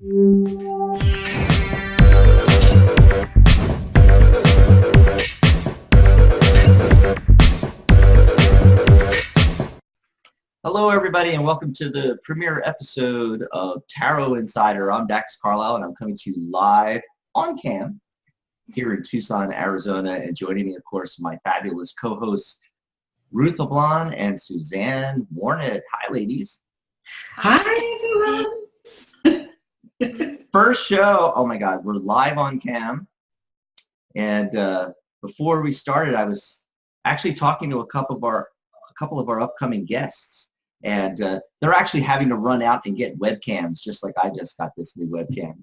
Hello, everybody, and welcome to the premiere episode of Tarot Insider. I'm Dax Carlisle, and I'm coming to you live on cam here in Tucson, Arizona. And joining me, of course, my fabulous co-hosts, Ruth Ablan and Susanne Warnett. Hi, ladies. Hi, everyone. First show. Oh my God, we're live on cam. And before we started, I was actually talking to a couple of our upcoming guests. And they're actually having to run out and get webcams, just like I just got this new webcam.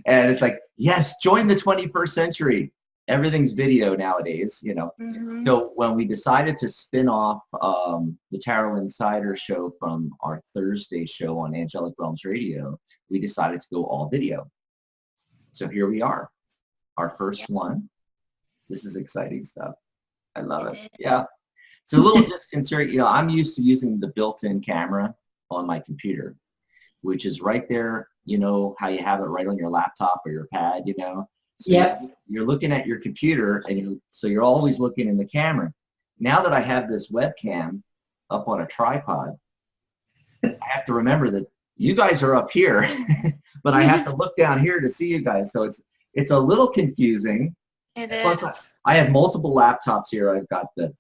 And it's like, yes, join the 21st century. Everything's video nowadays, you know. Mm-hmm. So when we decided to spin off the Tarot Insider show from our Thursday show on Angelic Realms Radio, we decided to go all video. So here we are, our first one. This is exciting stuff. I love it. Yeah. It's a little disconcerting. You know, I'm used to using the built-in camera on my computer, which is right there. You know how you have it right on your laptop or your pad, you know? So yep. You're looking at your computer, and so you're always looking in the camera. Now that I have this webcam up on a tripod, I have to remember that you guys are up here, but I have to look down here to see you guys. So it's a little confusing. It is. Plus, I have multiple laptops here. I've got the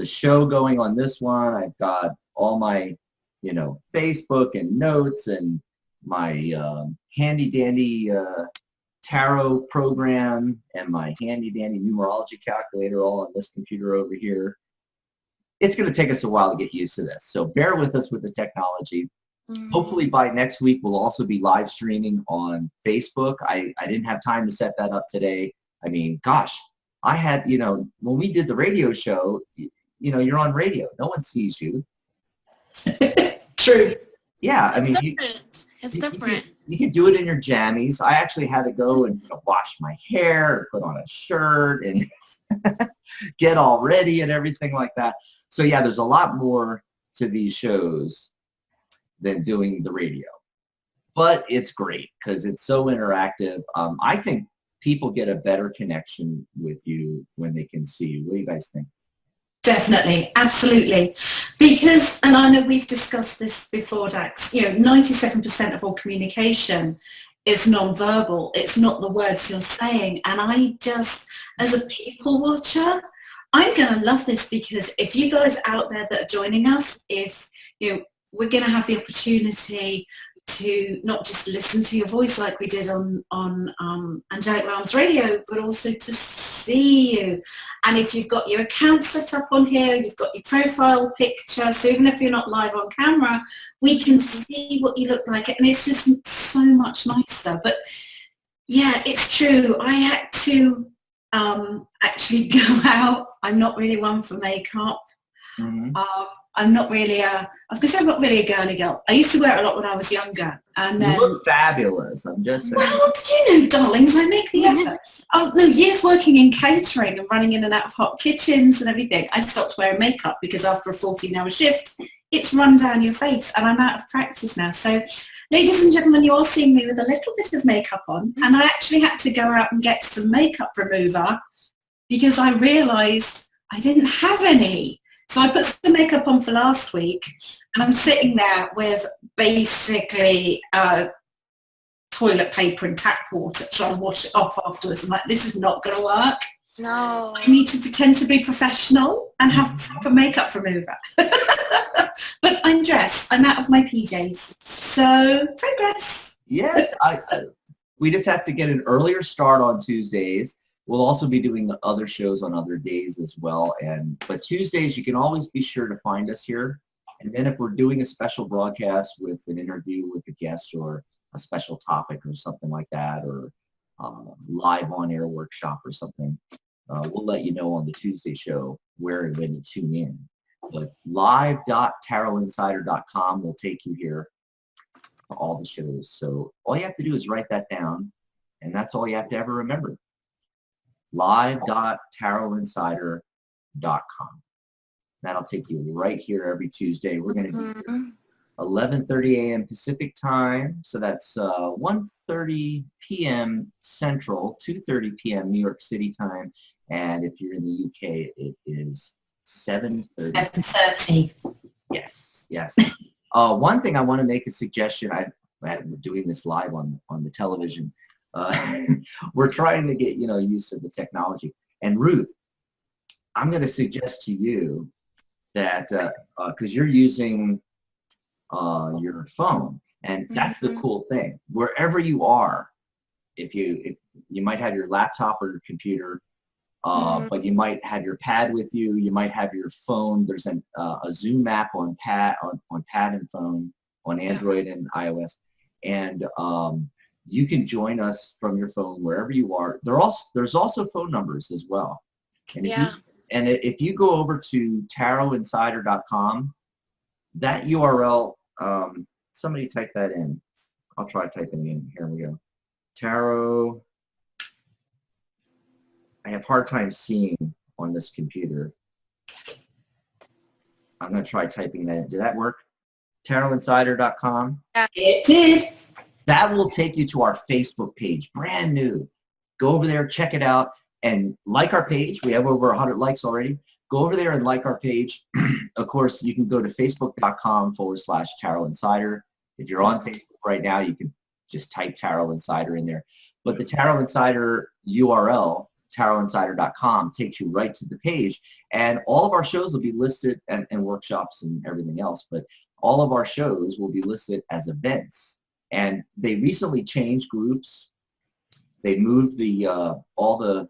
show going on this one. I've got all my, you know, Facebook and notes and my handy dandy tarot program and my handy dandy numerology calculator all on this computer over here. It's going to take us a while to get used to this. So bear with us with the technology. Mm-hmm. Hopefully by next week, we'll also be live streaming on Facebook. I didn't have time to set that up today. I mean, gosh, I had, you know, when we did the radio show, you know, you're on radio. No one sees you. True. Yeah, I mean, it's different. You can do it in your jammies. I actually had to go and wash my hair, put on a shirt, and get all ready and everything like that. So yeah, there's a lot more to these shows than doing the radio. But it's great because it's so interactive. I think people get a better connection with you when they can see you. What do you guys think? Definitely, absolutely. Because, and I know we've discussed this before, Dax, you know, 97% of all communication is non-verbal. It's not the words you're saying. And I just, as a people watcher, I'm going to love this because if you guys out there that are joining us, if, you know, we're going to have the opportunity to not just listen to your voice like we did on Angelic Realms Radio, but also to see you. And if you've got your account set up on here, you've got your profile picture, so even if you're not live on camera, we can see what you look like, and it's just so much nicer. But yeah, it's true. I had to actually go out. I'm not really one for makeup. Mm-hmm. I'm not really I was going to say I'm not really a girly girl. I used to wear it a lot when I was younger. And then, you look fabulous, I'm just saying. Well, did you know, darlings, I make the effort. Oh, no, years working in catering and running in and out of hot kitchens and everything, I stopped wearing makeup because after a 14-hour shift, it's run down your face, and I'm out of practice now. So, ladies and gentlemen, you are seeing me with a little bit of makeup on, and I actually had to go out and get some makeup remover because I realised I didn't have any. So I put some makeup on for last week, and I'm sitting there with basically toilet paper and tap water trying to wash it off afterwards. I'm like, this is not going to work. No. I need to pretend to be professional and have proper makeup remover. But I'm dressed. I'm out of my PJs. So progress. Yes, we just have to get an earlier start on Tuesdays. We'll also be doing other shows on other days as well. But Tuesdays, you can always be sure to find us here. And then if we're doing a special broadcast with an interview with a guest or a special topic or something like that, or live on-air workshop or something, we'll let you know on the Tuesday show where and when to tune in. But live.tarotinsider.com will take you here to all the shows. So all you have to do is write that down, and that's all you have to ever remember. live.tarotinsider.com. That'll take you right here every Tuesday. We're going to do 11:30 a.m. Pacific time, so that's 1:30 p.m. Central, 2:30 p.m. New York City time, and if you're in the UK, it is 7:30. 7:30. Yes, yes. One thing I want to make a suggestion. I'm doing this live on the television. We're trying to get use of the technology. And Ruth, I'm going to suggest to you that because you're using your phone, and that's the cool thing. Wherever you are, if you might have your laptop or your computer, but you might have your pad with you. You might have your phone. There's a Zoom app on pad and phone on Android and iOS, and you can join us from your phone wherever you are. There's also phone numbers as well. And if you go over to tarotinsider.com, that URL, somebody type that in. I'll try typing in. Here we go. Tarot. I have a hard time seeing on this computer. I'm going to try typing that in. Did that work? tarotinsider.com. It did. That will take you to our Facebook page, brand new. Go over there, check it out, and like our page. We have over 100 likes already. Go over there and like our page. Of course, you can go to facebook.com/tarotinsider. If you're on Facebook right now, you can just type Tarot Insider in there. But the Tarot Insider URL, tarotinsider.com, takes you right to the page. And all of our shows will be listed, and workshops and everything else, but all of our shows will be listed as events. And they recently changed groups. They moved all the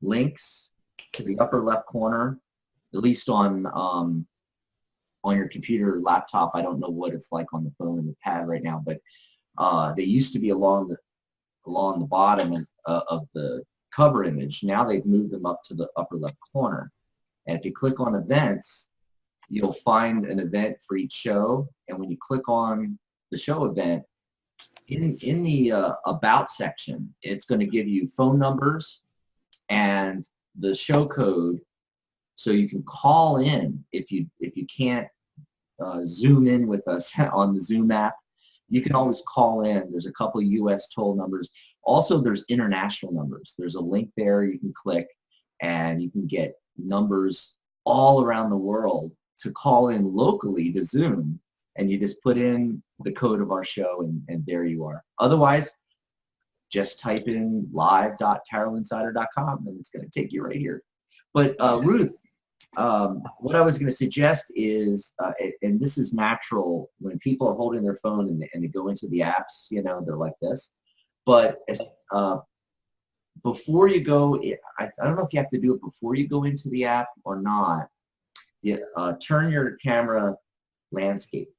links to the upper left corner, at least on your computer or laptop. I don't know what it's like on the phone and the pad right now, but they used to be along the bottom of the cover image. Now they've moved them up to the upper left corner. And if you click on events, you'll find an event for each show. And when you click on the show event, in the about section, it's going to give you phone numbers and the show code, so you can call in if you can't zoom in with us on the Zoom app. You can always call in. There's a couple of U.S. toll numbers. Also, there's international numbers. There's a link there you can click, and you can get numbers all around the world to call in locally to Zoom, and you just put in the code of our show, and there you are. Otherwise, just type in live.tarotinsider.com, and it's going to take you right here. But Ruth, what I was going to suggest is, and this is natural when people are holding their phone and they go into the apps, they're like this. But before you go, I don't know if you have to do it before you go into the app or not. Turn your camera landscape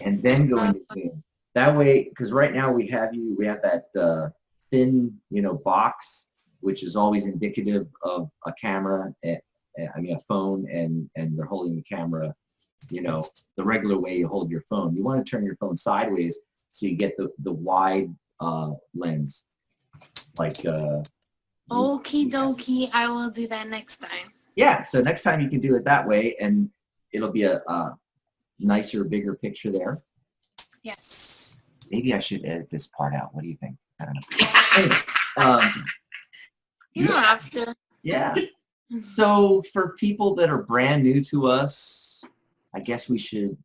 and then go into Zoom. That way, because right now we have that thin, box, which is always indicative of a camera, a phone, and they're holding the camera, the regular way you hold your phone. You want to turn your phone sideways so you get the wide lens. Like. Okie dokie, I will do that next time. Yeah, so next time you can do it that way, and it'll be a nicer, bigger picture there. Yes. Maybe I should edit this part out. What do you think? I don't know. Anyway, You don't have to. Yeah. So for people that are brand new to us, I guess we should,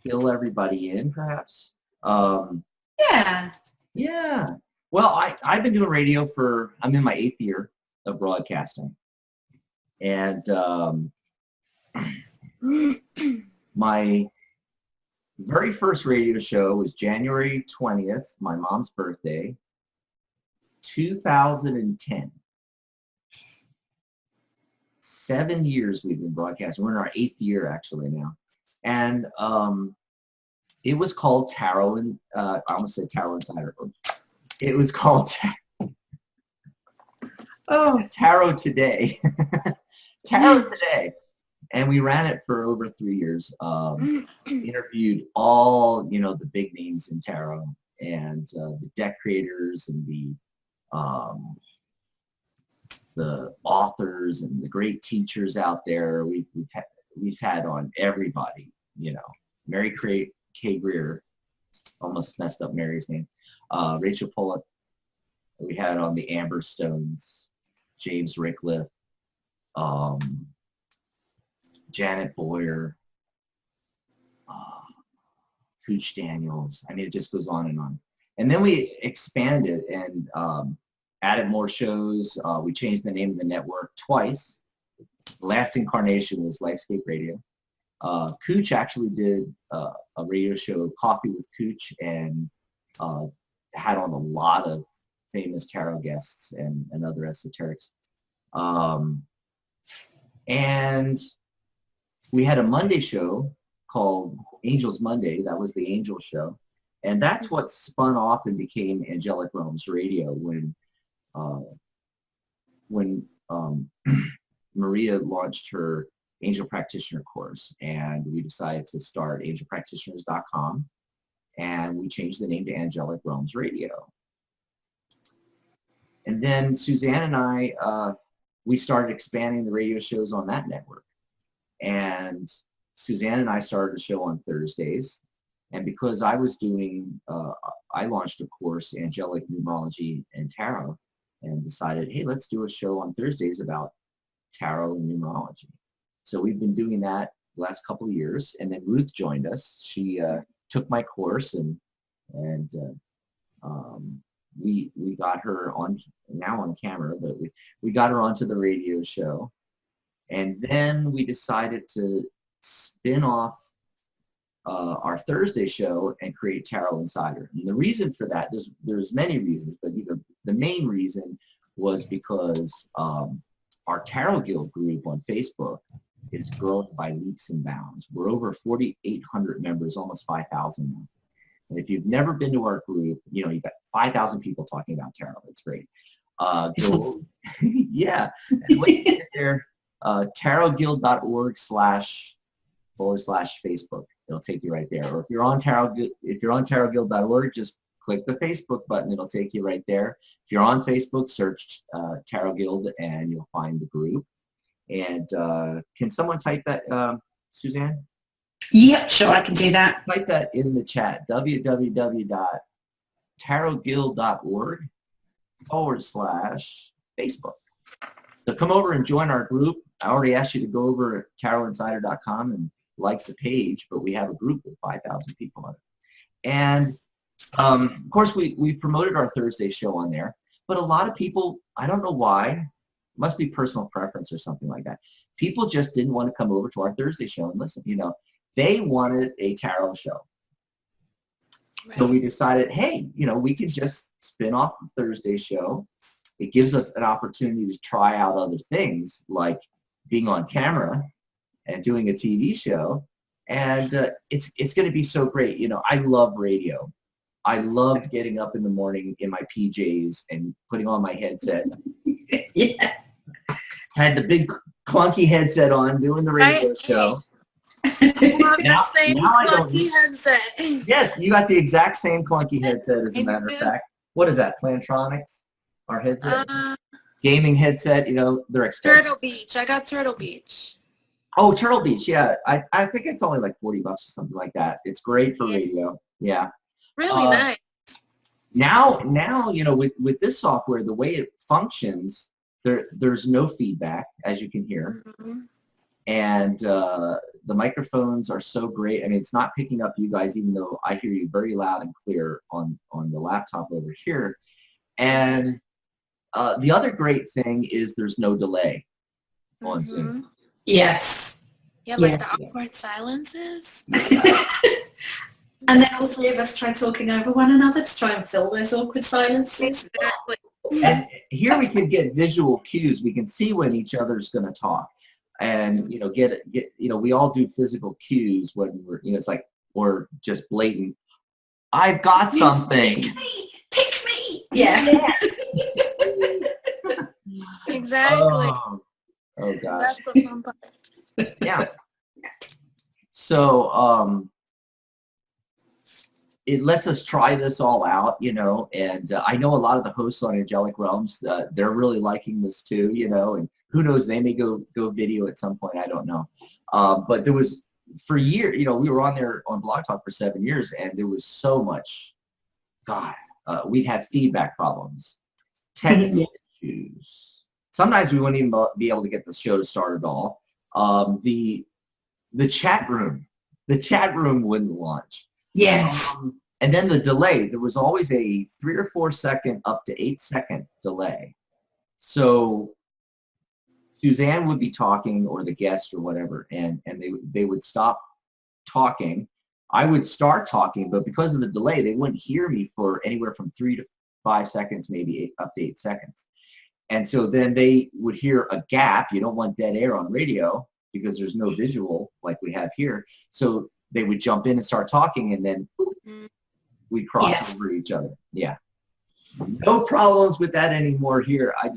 fill everybody in, perhaps. Yeah. Yeah. Well, I've been doing radio I'm in my 8th year of broadcasting. And my very first radio show was January 20th, my mom's birthday, 2010. 7 years we've been broadcasting. We're in our 8th year actually now. And it was called Tarot, and I almost said Tarot Insider. It was called Tarot Today. Tarot Today. And we ran it for over 3 years. Interviewed all, the big names in tarot, and the deck creators, and the the authors and the great teachers out there. We've had on everybody, you know, Mary K. Greer, almost messed up Mary's name, Rachel Pollack. We had on the Amber Stones, James Rickliff, Janet Boyer, Cooch Daniels. I mean, it just goes on and on. And then we expanded and added more shows. We changed the name of the network twice. The last incarnation was Lifescape Radio. Cooch actually did a radio show, Coffee with Cooch, and had on a lot of famous tarot guests and other esoterics. And we had a Monday show called Angels Monday. That was the Angel Show. And that's what spun off and became Angelic Realms Radio when Maria launched her Angel Practitioner course, and we decided to start angelpractitioners.com, and we changed the name to Angelic Realms Radio. And then Suzanne and I, we started expanding the radio shows on that network. And Suzanne and I started a show on Thursdays. And because I was doing, I launched a course, Angelic Numerology and Tarot, and decided, hey, let's do a show on Thursdays about tarot and numerology. So we've been doing that the last couple of years. And then Ruth joined us. She took my course, and we got her on, now on camera, but we got her onto the radio show. And then we decided to spin off our Thursday show and create Tarot Insider. And the reason for that, there's many reasons, but the main reason was because our Tarot Guild group on Facebook is growing by leaps and bounds. We're over 4,800 members, almost 5,000 now. And if you've never been to our group, you know, you've got 5,000 people talking about tarot. It's great. Yeah. And when you get there, tarotguild.org/Facebook. It'll take you right there. Or if you're on tarotguild.org, just click the Facebook button. It'll take you right there. If you're on Facebook, search Tarot Guild and you'll find the group. And can someone type that, Suzanne? Yep, sure, I can do that. Type that in the chat, www.tarotguild.org/Facebook. So come over and join our group. I already asked you to go over at tarotinsider.com and like the page, but we have a group with 5,000 people on it. And of course, we promoted our Thursday show on there, but a lot of people, I don't know why, must be personal preference or something like that. People just didn't want to come over to our Thursday show and listen. You know, they wanted a tarot show. Right. So we decided, hey, you know, we could just spin off the Thursday show. It gives us an opportunity to try out other things like being on camera and doing a TV show. And it's going to be so great. You know, I love radio. I loved getting up in the morning in my PJs and putting on my headset. Yeah. Had the big clunky headset on, doing the radio show. Headset. Yes, you got the exact same clunky headset, as a matter of fact. What is that, Plantronics? Our headset? Gaming headset, you know, they're expensive. Turtle Beach. I got Turtle Beach. Oh, Turtle Beach, yeah. I think it's only like $40 or something like that. It's great for radio. Yeah. Really nice. Now, you know, with this software, the way it functions, there's no feedback, as you can hear. Mm-hmm. And the microphones are so great. I mean, it's not picking up you guys, even though I hear you very loud and clear on the laptop over here. And the other great thing is there's no delay on Zoom. Yes. Yeah, like the awkward silences. And then all three of us try talking over one another to try and fill those awkward silences. Exactly. And here we can get visual cues. We can see when each other's going to talk, and you know, get you know, we all do physical cues when we're, you know, it's like, or just blatant. I've got something. Pick me. Yeah. Exactly. Oh gosh. That's the fun part. Yeah. So it lets us try this all out, you know, and I know a lot of the hosts on Angelic Realms, they're really liking this too, you know, and who knows, they may go video at some point, I don't know. But there was, for years, you know, we were on there on Blog Talk for 7 years, and there was so much, God, we'd have feedback problems, technical issues. Sometimes we wouldn't even be able to get the show to start at all. The chat room wouldn't launch. Yes. And then the delay, there was always a 3 or 4 second up to 8 second delay. So Suzanne would be talking, or the guest or whatever, and they would stop talking. I would start talking, but because of the delay, they wouldn't hear me for anywhere from 3 to 5 seconds, maybe up to 8 seconds. And so then they would hear a gap. You don't want dead air on radio because there's no visual like we have here. So they would jump in and start talking, and then we'd cross over each other. Yeah. No problems with that anymore here. I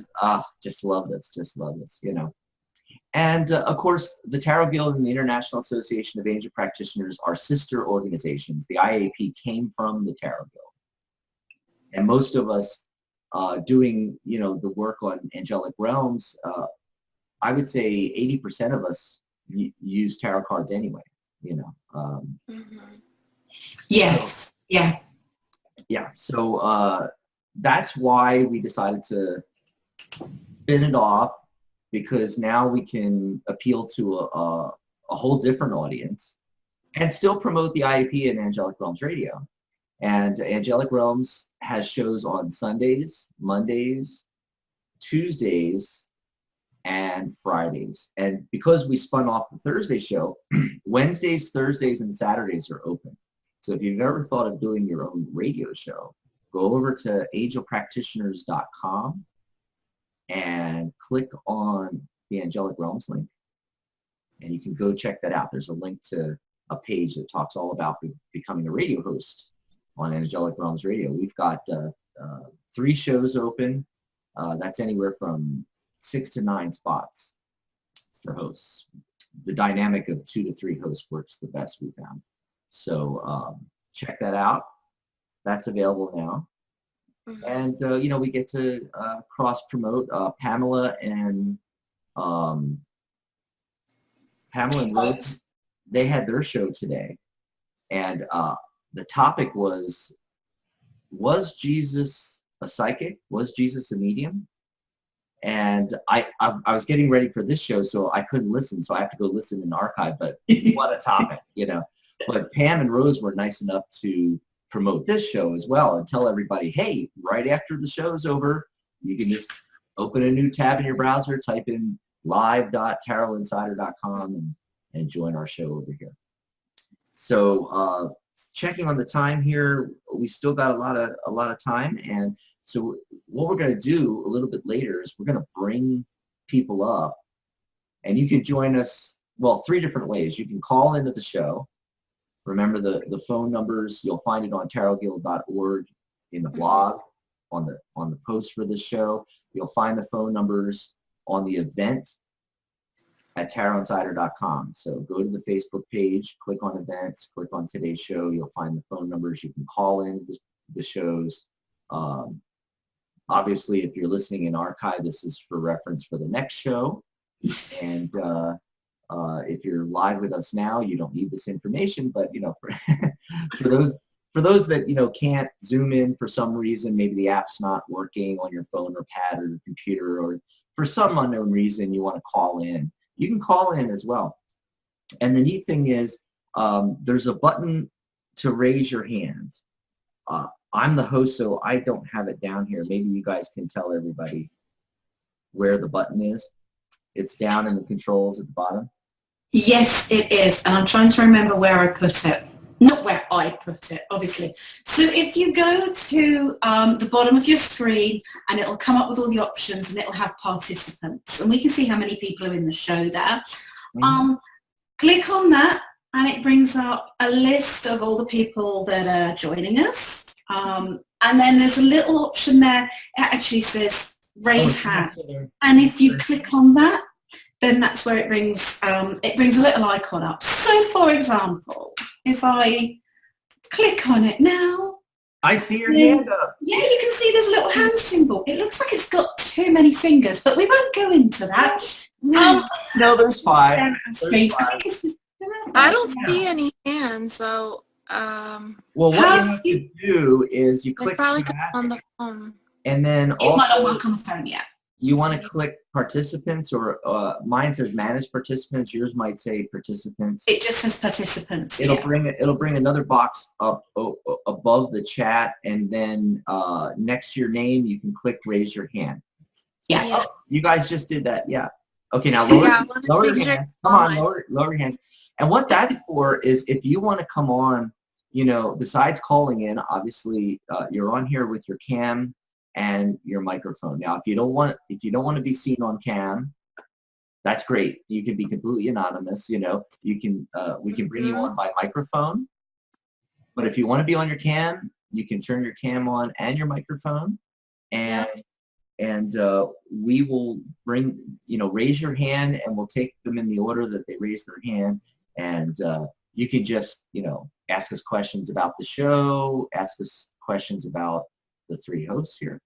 just love this, you know. And of course, the Tarot Guild and the International Association of Angel Practitioners are sister organizations. The IAP came from the Tarot Guild. And most of us doing, you know, the work on Angelic Realms, I would say 80% of us use tarot cards anyway, you know. Yes. So, yeah. So that's why we decided to spin it off, because now we can appeal to a whole different audience and still promote the IAP and Angelic Realms Radio. And Angelic Realms has shows on Sundays, Mondays, Tuesdays, and Fridays. And because we spun off the Thursday show, Wednesdays, Thursdays, and Saturdays are open. So if you've ever thought of doing your own radio show, go over to angelpractitioners.com and click on the Angelic Realms link, and you can go check that out. There's a link to a page that talks all about becoming a radio host on Angelic Realms Radio. We've got 3 shows open. That's anywhere from 6 to 9 spots for hosts. The dynamic of 2 to 3 hosts works the best, we found. So check that out. That's available now. And, you know, we get to cross-promote. Pamela and Rose, they had their show today. And the topic was Jesus a psychic? Was Jesus a medium? And I was getting ready for this show, so I couldn't listen, so I have to go listen in the archive. But what a topic, you know. But Pam and Rose were nice enough to promote this show as well and tell everybody, hey, right after the show's over, you can just open a new tab in your browser, type in live.tarotinsider.com and join our show over here. So checking on the time here, we still got a lot of time, and so what we're going to do a little bit later is we're going to bring people up, and you can join us, well, 3 different ways. You can call into the show. Remember the phone numbers, you'll find it on tarotguild.org in the blog, on the post for this show. You'll find the phone numbers on the event at tarotinsider.com. So go to the Facebook page, click on events, click on today's show. You'll find the phone numbers. You can call in the shows. Obviously, if you're listening in archive, this is for reference for the next show. And if you're live with us now, you don't need this information, but, you know, for those that, you know, can't zoom in for some reason, maybe the app's not working on your phone or pad or your computer, or for some unknown reason you want to call in, you can call in as well. And the neat thing is there's a button to raise your hand. I'm the host, so I don't have it down here. Maybe you guys can tell everybody where the button is. It's down in the controls at the bottom. Yes, it is. And I'm trying to remember where I put it. Not where I put it, obviously. So if you go to the bottom of your screen, and it'll come up with all the options, and it'll have participants. And we can see how many people are in the show there. Click on that, and it brings up a list of all the people that are joining us. And then there's a little option there. It actually says raise hand. And if you click on that, then that's where it brings a little icon up. So for example, if I Click on it now. I see your hand up. Yeah, you can see there's a little hand symbol. It looks like it's got too many fingers, but we won't go into that. No, there's 5. I think it's just, I don't see any hands, so Well, what you have to do is you it's click probably that, on the phone. and then it might not also work on the phone yet. you want to click participants, or mine says manage participants. Yours might say participants. It just says participants. It'll bring another box up above the chat, and then next to your name you can click raise your hand. Yeah. Yeah. Oh, you guys just did that. Yeah. Okay, now I wanted to lower make your sure hands. it's Come on, on. lower your hands. And what that's for is if you want to come on, you know, besides calling in, obviously you're on here with your cam and your microphone. Now, if you don't want to be seen on cam, that's great. You can be completely anonymous. You know, you can we can bring you on by microphone. But if you want to be on your cam, you can turn your cam on and your microphone, and we will raise your hand, and we'll take them in the order that they raise their hand, and you can just, ask us questions about the show, ask us questions about the 3 hosts here.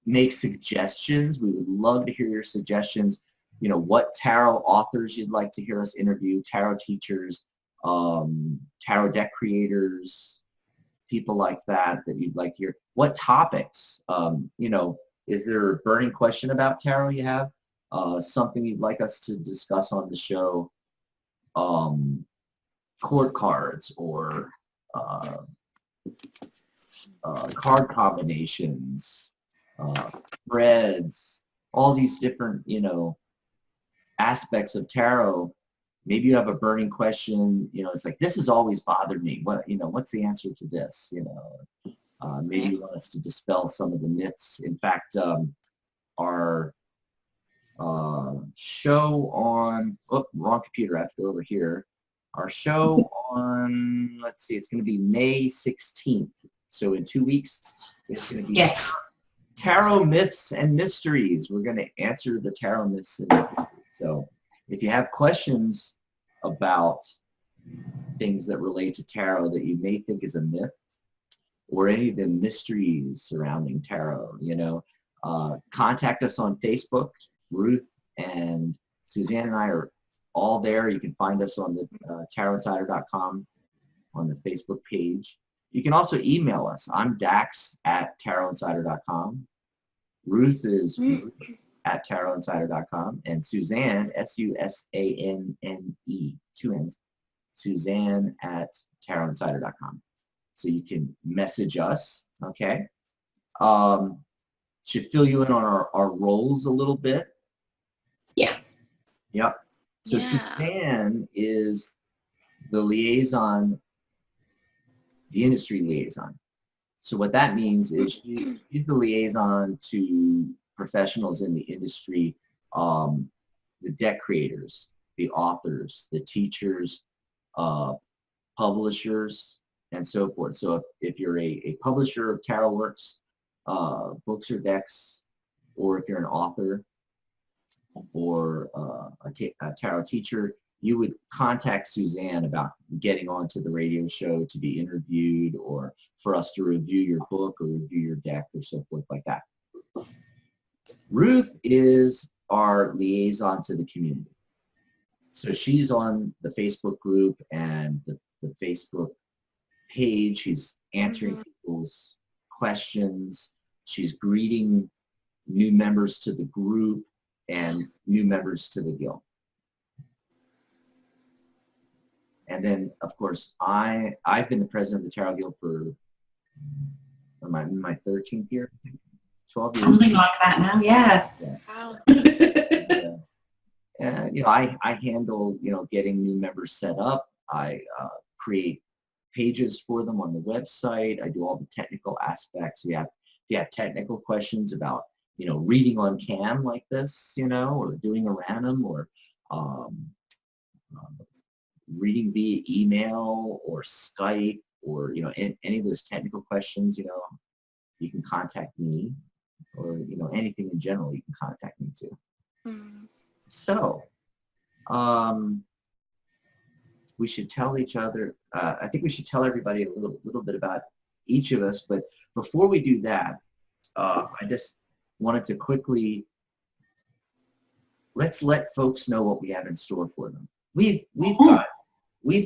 Make suggestions. We would love to hear your suggestions. What tarot authors you'd like to hear us interview, tarot teachers, tarot deck creators, people like that you'd like to hear. What topics? Is there a burning question about tarot you have? Something you'd like us to discuss on the show? Court cards or card combinations, threads, all these different, aspects of tarot. Maybe you have a burning question, it's like, this has always bothered me. What's the answer to this? Maybe you want us to dispel some of the myths. In fact, our show on, wrong computer, I have to go over here. Our show on, let's see, it's going to be May 16th. So in 2 weeks, it's going to be tarot myths and mysteries. We're going to answer the tarot myths and mysteries. So if you have questions about things that relate to tarot that you may think is a myth, or any of the mysteries surrounding tarot, contact us on Facebook. Ruth and Suzanne and I are all there. You can find us on the tarotinsider.com on the Facebook page. You can also email us. I'm dax@tarotinsider.com. Ruth is Ruth@tarotinsider.com, and Suzanne, SUSANNE, 2 N's, Suzanne@tarotinsider.com. So you can message us, okay? Should fill you in on our roles a little bit. Yeah. Yep. So Suzanne is the liaison, the industry liaison. So what that means is she's the liaison to professionals in the industry, the deck creators, the authors, the teachers, publishers, and so forth. So if you're a publisher of tarot works, books or decks, or if you're an author or a tarot teacher, you would contact Suzanne about getting onto the radio show to be interviewed, or for us to review your book or review your deck or so forth like that. Ruth is our liaison to the community. So she's on the Facebook group and the Facebook page. She's answering people's questions. She's greeting new members to the group and new members to the guild. And then, of course, I've been the president of the Tarot Guild for my 13th year, 12 years. Something like that now, yeah. Wow. I handle, getting new members set up. I create pages for them on the website. I do all the technical aspects. If you have technical questions about, reading on cam like this, or doing a random, or reading via email or Skype, or any of those technical questions, you can contact me, or anything in general you can contact me too. So we should tell each other, I think we should tell everybody a little bit about each of us. But before we do that, I just wanted to quickly, let's let folks know what we have in store for them. We've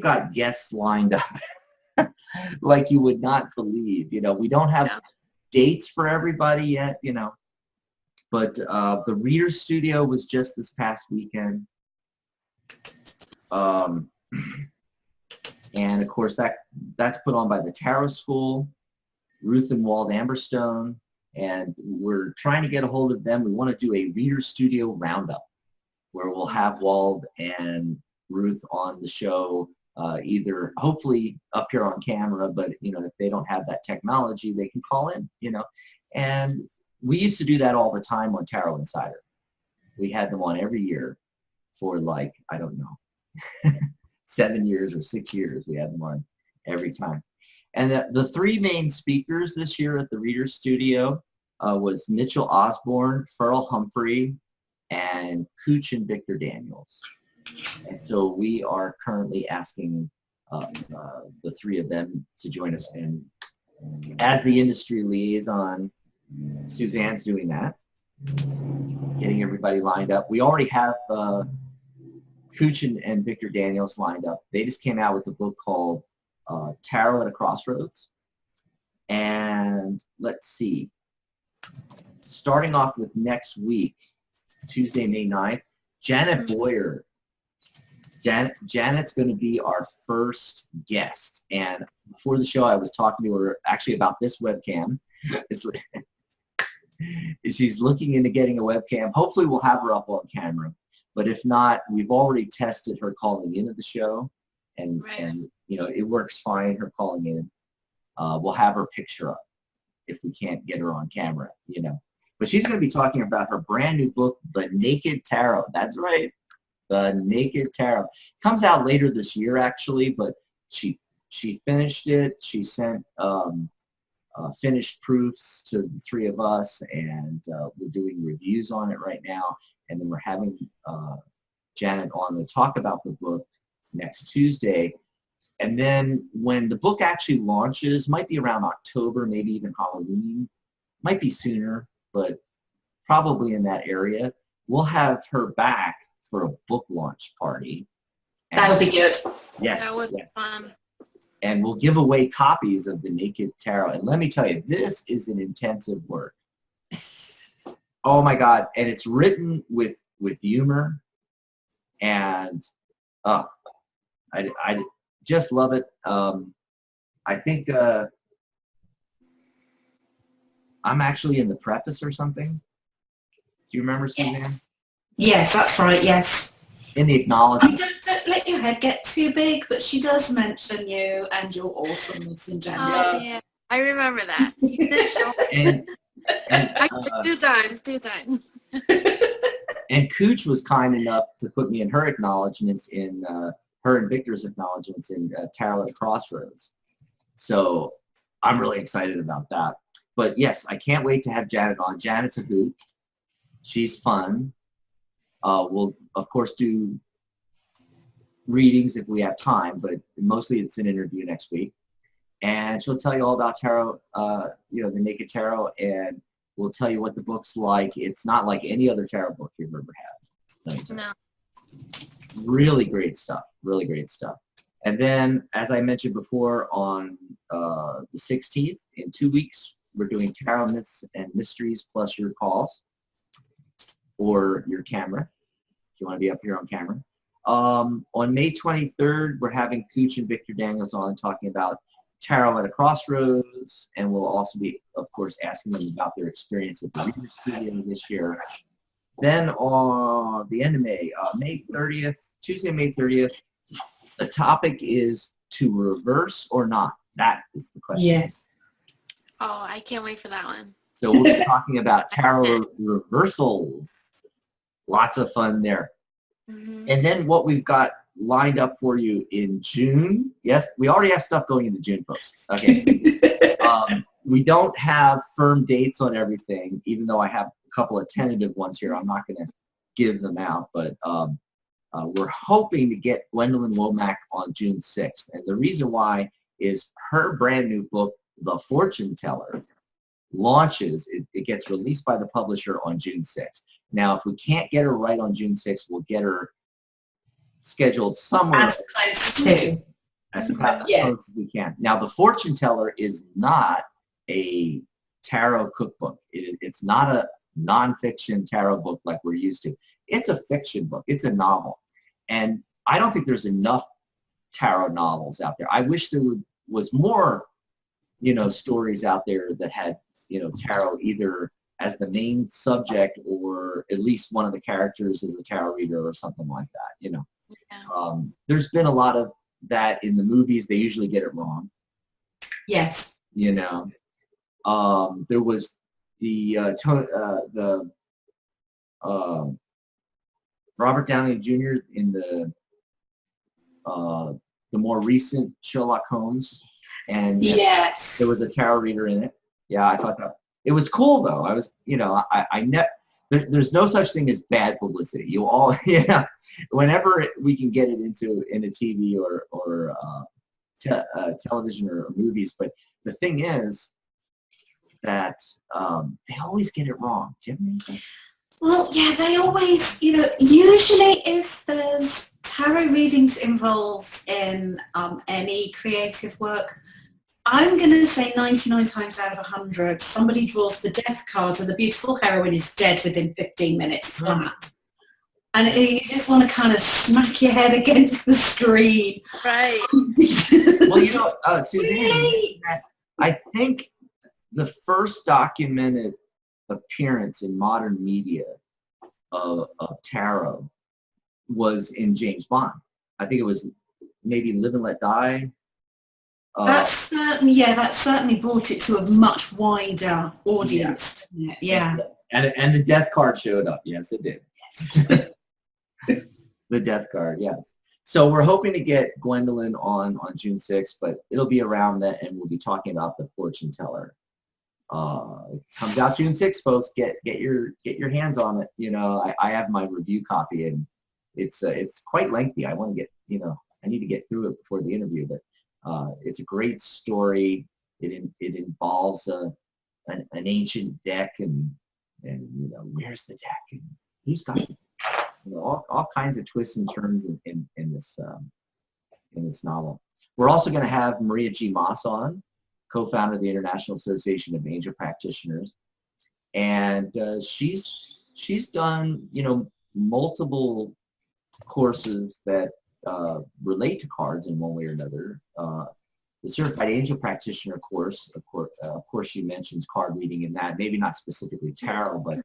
got guests lined up like you would not believe. You know, we don't have dates for everybody yet, you know, but the Reader's Studio was just this past weekend. And of course that's put on by the Tarot School, Ruth and Wald Amberstone, and we're trying to get a hold of them. We want to do a Reader's Studio roundup where we'll have Wald and Ruth on the show, either hopefully up here on camera, but you know, if they don't have that technology, they can call in, you know. And we used to do that all the time on Tarot Insider. We had them on every year for like, I don't know, 7 years or 6 years. We had them on every time. And the three main speakers this year at the Reader's Studio was Mitchell Osborne, Pharrell Humphrey, and Cooch and Victor Daniels. And so we are currently asking the three of them to join us. And as the industry liaison, Suzanne's doing that, getting everybody lined up. We already have Cooch and Victor Daniels lined up. They just came out with a book called Tarot at a Crossroads. And let's see, starting off with next week, Tuesday, May 9th, Janet Boyer. Janet's going to be our first guest. And before the show, I was talking to her actually about this webcam. She's looking into getting a webcam. Hopefully we'll have her up on camera. But if not, we've already tested her calling into the show. And you know, it works fine, her calling in. We'll have her picture up if we can't get her on camera, you know. But she's going to be talking about her brand new book, The Naked Tarot. That's right, The Naked Tarot. Comes out later this year, actually, but she finished it. She sent finished proofs to the three of us, and we're doing reviews on it right now. And then we're having Janet on to talk about the book next Tuesday. And then when the book actually launches, might be around October, maybe even Halloween, might be sooner, but probably in that area, we'll have her back for a book launch party. That would be good. Yes. That would be fun. And we'll give away copies of The Naked Tarot. And let me tell you, this is an intensive work. Oh my God. And it's written with humor. And I just love it. I think I'm actually in the preface or something. Do you remember, Suzanne? Yes. Yes, that's right, yes. In the I mean, acknowledgement. don't let your head get too big, but she does mention you and your awesomeness in general. Oh, yeah. I remember that. You did show And two times. And Cooch was kind enough to put me in her acknowledgements in her and Victor's acknowledgements in Tarot at Crossroads. So I'm really excited about that. But yes, I can't wait to have Janet on. Janet's a hoot. She's fun. We'll, of course, do readings if we have time, but mostly it's an interview next week. And she'll tell you all about tarot, you know, the Naked Tarot, and we'll tell you what the book's like. It's not like any other tarot book you've ever had. No. Really great stuff. Really great stuff. And then, as I mentioned before, on the 16th, in 2 weeks, we're doing Tarot Myths and Mysteries plus your calls or your camera, if you want to be up here on camera. On May 23rd, we're having Cooch and Victor Daniels on talking about Tarot at a Crossroads, and we'll also be, of course, asking them about their experience at the Reader's Studio this year. Then on the end of May, May 30th, Tuesday, May 30th, the topic is to reverse or not. That is the question. Yes. Oh, I can't wait for that one. So we'll be talking about tarot reversals. Lots of fun there. Mm-hmm. And then what we've got lined up for you in June. Yes, we already have stuff going into June, folks. Okay. We don't have firm dates on everything, even though I have a couple of tentative ones here. I'm not going to give them out, but we're hoping to get Gwendolyn Womack on June 6th. And the reason why is her brand new book, The Fortune Teller, launches. It gets released by the publisher on June 6th. Now, if we can't get her right on June 6th, we'll get her scheduled somewhere. As close to. As close as we can. Now, The Fortune Teller is not a tarot cookbook. It's not a nonfiction tarot book like we're used to. It's a fiction book. It's a novel. And I don't think there's enough tarot novels out there. I wish there was more, stories out there that had, tarot either as the main subject or at least one of the characters is a tarot reader or something like that, Yeah. There's been a lot of that in the movies. They usually get it wrong. Yes. There was the Robert Downey Jr. in the more recent Sherlock Holmes, and yes, there was a tarot reader in it. Yeah, I thought that it was cool though. I was, there's no such thing as bad publicity. You all, whenever we can get it into TV or television or movies. But the thing is that they always get it wrong. Do you have anything? Well, yeah, they always, usually if there's tarot readings involved in any creative work, I'm going to say 99 times out of 100, somebody draws the death card and the beautiful heroine is dead within 15 minutes flat. And you just want to kind of smack your head against the screen. Right. Well, Suzanne, really? I think the first documented appearance in modern media of tarot was in James Bond. I think it was maybe Live and Let Die. That certainly brought it to a much wider audience. Yeah. And the death card showed up. Yes, it did. The death card, yes. So we're hoping to get Gwendolyn on June 6th, but it'll be around that, and we'll be talking about The Fortune Teller. It comes out June 6th, folks. Get your hands on it. I have my review copy, and it's quite lengthy. I want to get, I need to get through it before the interview, but it's a great story. It involves an ancient deck, and where's the deck, and who's got it? All kinds of twists and turns in this novel. We're also going to have Maria G. Moss on, co-founder of the International Association of Angel Practitioners, and she's done multiple courses that relate to cards in one way or another. The Certified Angel Practitioner course, of course, she mentions card reading in that, maybe not specifically tarot, but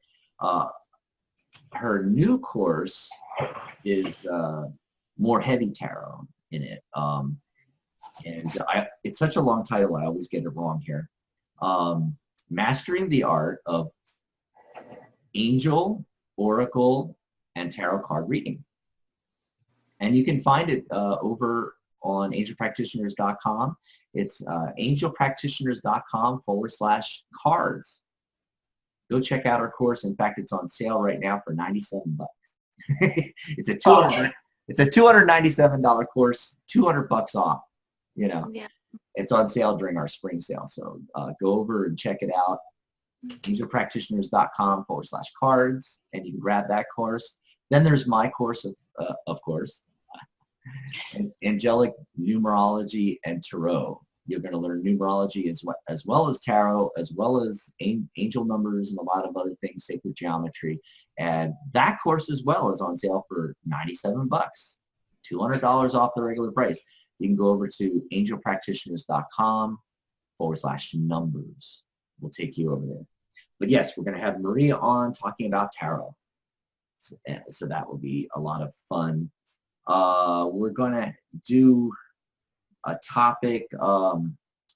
her new course is more heavy tarot in it. It's such a long title, I always get it wrong here. Mastering the Art of Angel, Oracle, and Tarot Card Reading. And you can find it over on angelpractitioners.com. It's angelpractitioners.com/cards. Go check out our course. In fact, it's on sale right now for $97. It's a $297 course, $200 off. Yeah. It's on sale during our spring sale. So go over and check it out. angelpractitioners.com/cards, and you can grab that course. Then there's my course, of course, Angelic Numerology and Tarot. You're going to learn numerology as well as tarot, as well as angel numbers and a lot of other things, sacred geometry. And that course as well is on sale for $97, $200 off the regular price. You can go over to angelpractitioners.com/numbers. We'll take you over there. But yes, we're going to have Maria on talking about tarot. So that will be a lot of fun. We're going to do a topic,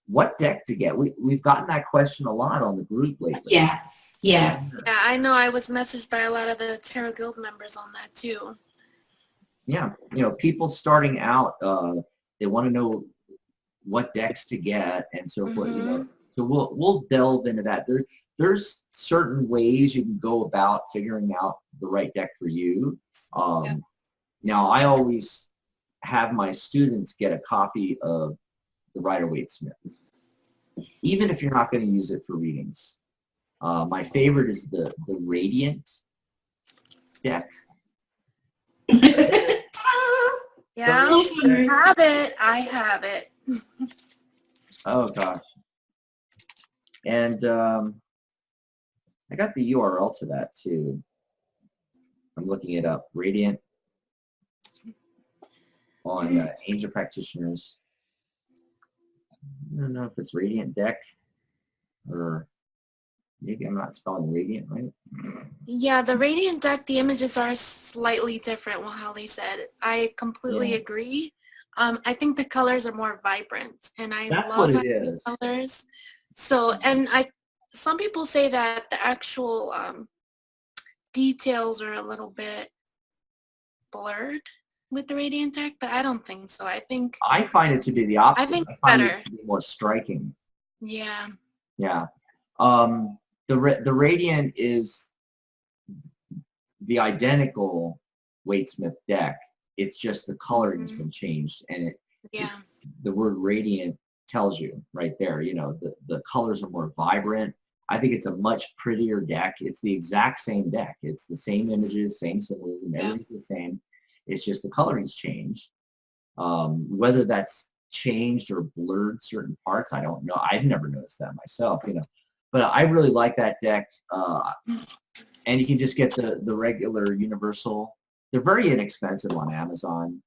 what deck to get. We've gotten that question a lot on the group lately. Yeah. Yeah, I know. I was messaged by a lot of the Tarot Guild members on that too. Yeah, people starting out, they want to know what decks to get and so forth. So we'll delve into that. There's certain ways you can go about figuring out the right deck for you. Now, I always have my students get a copy of the Rider-Waite-Smith, even if you're not going to use it for readings. My favorite is the Radiant deck. Yeah, I have it. I have it. Oh gosh. And I got the URL to that too. I'm looking it up. Radiant on Angel Practitioners. I don't know if it's Radiant Deck or maybe I'm not spelling Radiant right. Yeah, the Radiant deck, the images are slightly different, what Holly said. I completely agree. I think the colors are more vibrant, and I That's love what it is. colors. So, and some people say that the actual details are a little bit blurred with the Radiant deck, but I don't think so. I find it to be the opposite. I think find better. it to be more striking. Yeah. Yeah. The Radiant is the identical Waite-Smith deck. It's just the coloring has been changed, and the word Radiant tells you right there. You know, the colors are more vibrant. I think it's a much prettier deck. It's the exact same deck. It's the same images, same symbolism, everything's the same. It's just the coloring's changed. Whether that's changed or blurred certain parts, I don't know. I've never noticed that myself, you know. But I really like that deck. And you can just get the regular universal. They're very inexpensive on Amazon.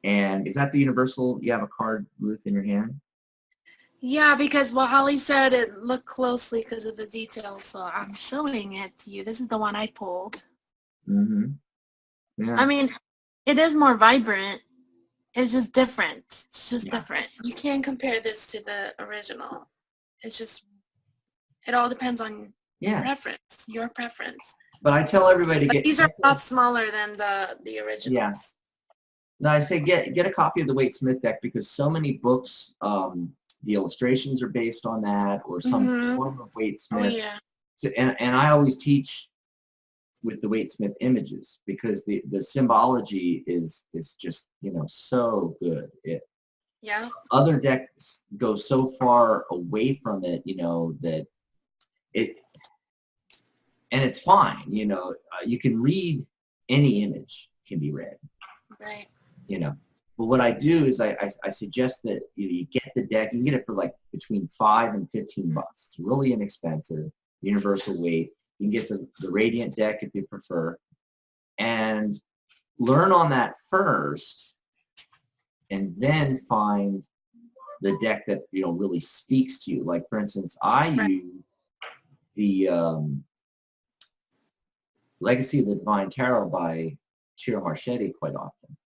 And is that the universal? You have a card, Ruth, in your hand? Yeah, because what Holly said, it looked closely because of the details, so I'm showing it to you. This is the one I pulled. Mm-hmm. Yeah. I mean, it is more vibrant. It's just different. It's just different. You can't compare this to the original. It's just, it all depends on preference, your preference. But I tell everybody to get. These are a lot smaller than the originals. Yes. No, I say get a copy of the Waite-Smith deck because so many books, the illustrations are based on that or some form of Waite-Smith. Oh, yeah. And I always teach with the Waite-Smith images because the symbology is just, you know, so good. Other decks go so far away from it, you know, that and it's fine, you know, you can read, any image can be read. Right. You know, but what I do is I suggest that you get the deck. You can get it for like between $5 and $15. It's really inexpensive, universal weight. You can get the Radiant deck if you prefer, and learn on that first, and then find the deck that, you know, really speaks to you. Like for instance, I use the Legacy of the Divine Tarot by Ciro Marchetti quite often.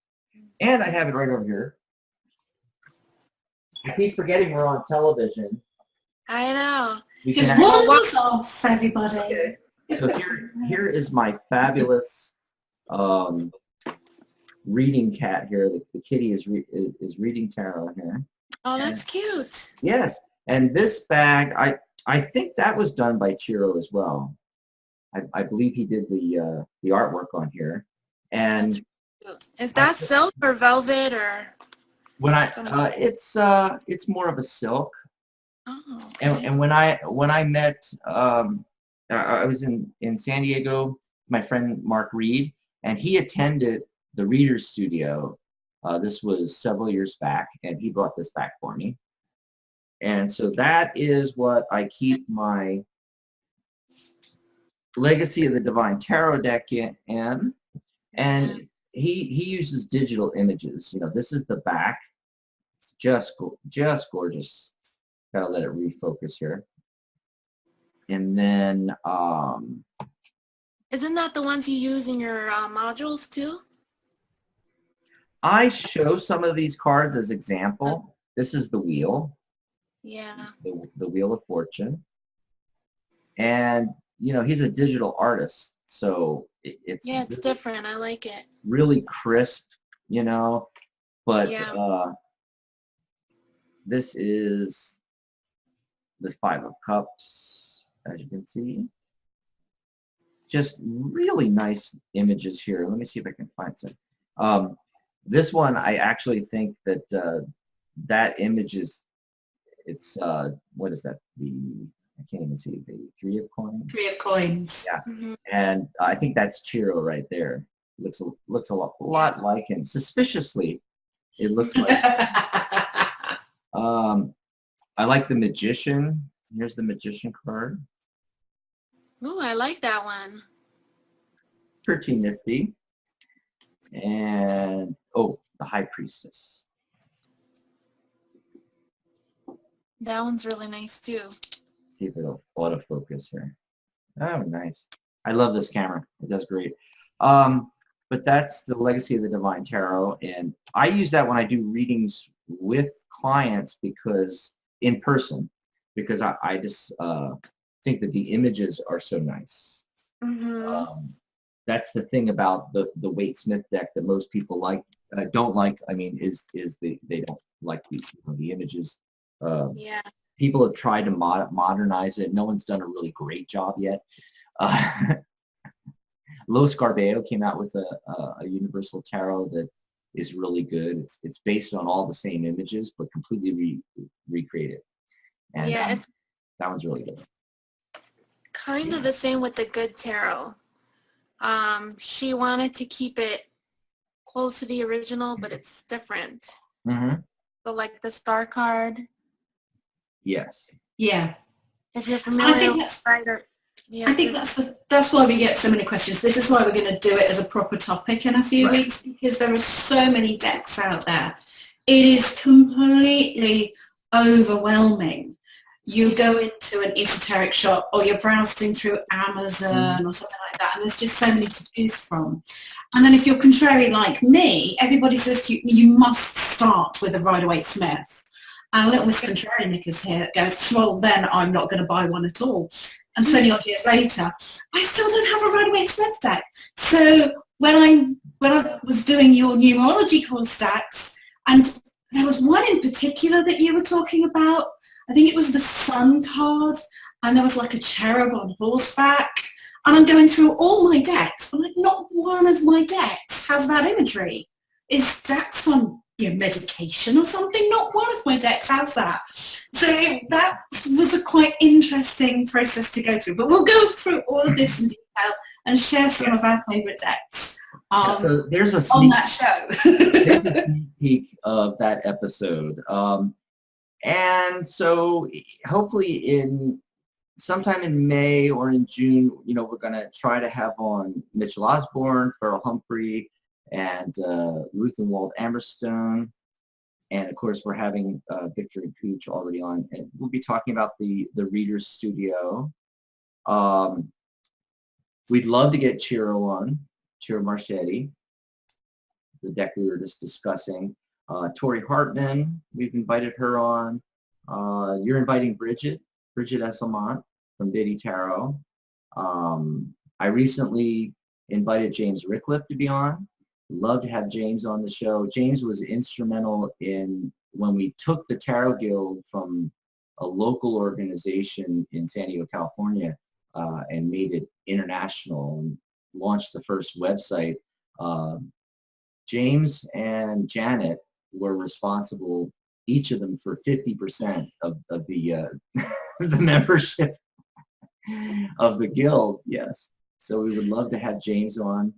And I have it right over here. I keep forgetting we're on television. I know. Just wonders off, everybody. Okay. So here is my fabulous reading cat here. The kitty is reading tarot here. Oh, that's cute. Yes. And this bag, I think that was done by Ciro as well. I believe he did the artwork on here. And is that silk or velvet or? When it's more of a silk. Oh. Okay. And when I met, I was in San Diego, my friend Mark Reed, and he attended the Reader's Studio. This was several years back, and he brought this back for me. And so that is what I keep my Legacy of the Divine Tarot deck in. And he uses digital images. You know, this is the back. It's just gorgeous. Gotta let it refocus here. And then isn't that the ones you use in your modules too? I show some of these cards as example. This is the wheel. Yeah. The Wheel of Fortune. And you know, he's a digital artist, so it's really different. I like it. Really crisp, you know. But this is the Five of Cups, as you can see. just really nice images here. Let me see if I can find some. This one, I actually think that that image is, it's, what is that? I can't even see the 3 of coins. 3 of coins. Yeah, and I think that's Chiro right there. Looks a lot like him. Suspiciously, it looks like. I like the Magician. Here's the Magician card. Ooh, I like that one. Pretty nifty. And, oh, the High Priestess. That one's really nice too. See if it'll autofocus here. Oh, nice. I love this camera. It does great. But that's the Legacy of the Divine Tarot, and I use that when I do readings with clients because in person, because I just think that the images are so nice. That's the thing about the Waite Smith deck that most people don't like. I mean, is they don't like the images. Yeah. People have tried to modernize it. No one's done a really great job yet. Lo Scarabeo came out with a universal tarot that is really good. It's based on all the same images, but completely recreated. And yeah, that one's really good. Kind of the same with the Good Tarot. She wanted to keep it close to the original, but it's different. So like the Star card. Yes. Yeah. If you're familiar with Spider. Yeah, I think that's why we get so many questions. This is why we're going to do it as a proper topic in a few weeks, because there are so many decks out there. It is completely overwhelming. You go into an esoteric shop or you're browsing through Amazon or something like that, and there's just so many to choose from. And then if you're contrary like me, everybody says to you, you must start with a Rider-Waite Smith. And little Miss Contrary Knickers here goes, well, then I'm not going to buy one at all. And 20 odd years later, I still don't have a Rider-Waite Smith deck. So when I was doing your numerology course decks, and there was one in particular that you were talking about, I think it was the Sun card, and there was like a cherub on horseback, and I'm going through all my decks. I'm like, not one of my decks has that imagery. Is Dax on medication or something? Not one of my decks has that. So that was a quite interesting process to go through. But we'll go through all of this in detail and share some of our favourite decks so there's on that show. There's a sneak peek of that episode. And so hopefully sometime in May or in June, we're going to try to have on Mitchell Osborne, Farrell Humphrey, and Ruth and Walt Amberstone. And of course, we're having Victor and Cooch already on. And we'll be talking about the Reader's Studio. We'd love to get Chiro on, Chiro Marchetti, the deck we were just discussing. Tori Hartman, we've invited her on. You're inviting Bridget Esselmont from Biddy Tarot. I recently invited James Rickliffe to be on. Love to have James on the show. James was instrumental in when we took the Tarot Guild from a local organization in San Diego, California, and made it international and launched the first website. James and Janet were responsible, each of them, for 50% of the the membership of the guild. Yes, so we would love to have James on.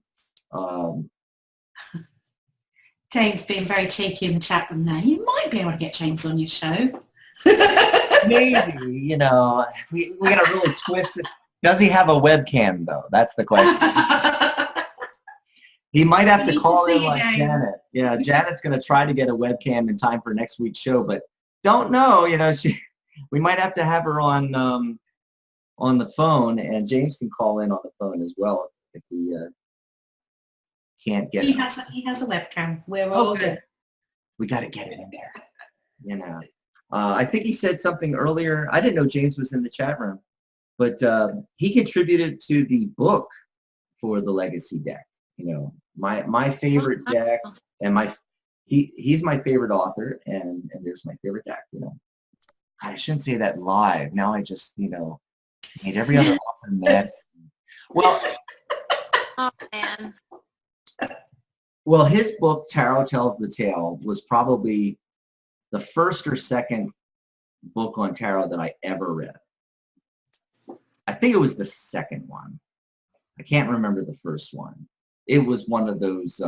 James being very cheeky in the chat room there. You might be able to get James on your show. Maybe, we got to really twist it. Does he have a webcam, though? That's the question. He might have to call in like Janet. Yeah, Janet's going to try to get a webcam in time for next week's show, but don't know. We might have to have her on the phone, and James can call in on the phone as well if we can't get. He has a webcam. We're all good. We got to get it in there. I think he said something earlier. I didn't know James was in the chat room, but he contributed to the book for the Legacy deck. My favorite deck, and he's my favorite author, and there's my favorite deck. God, I shouldn't say that live. Now I just made every other author mad. Well, Oh, man. Well, his book, Tarot Tells the Tale, was probably the first or second book on tarot that I ever read. I think it was the second one. I can't remember the first one. It was one of those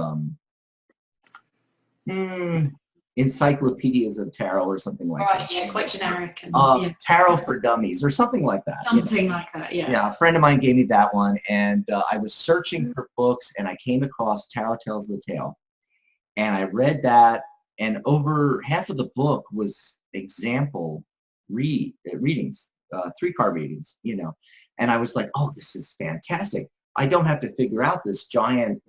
encyclopedias of tarot or something like that. Right, yeah, quite generic. And, yeah. Tarot for Dummies or something like that. Something like that, yeah. Yeah, a friend of mine gave me that one, and I was searching for books, and I came across Tarot Tells the Tale, and I read that, and over half of the book was example readings, 3-card readings, and I was like, oh, this is fantastic. I don't have to figure out this giant,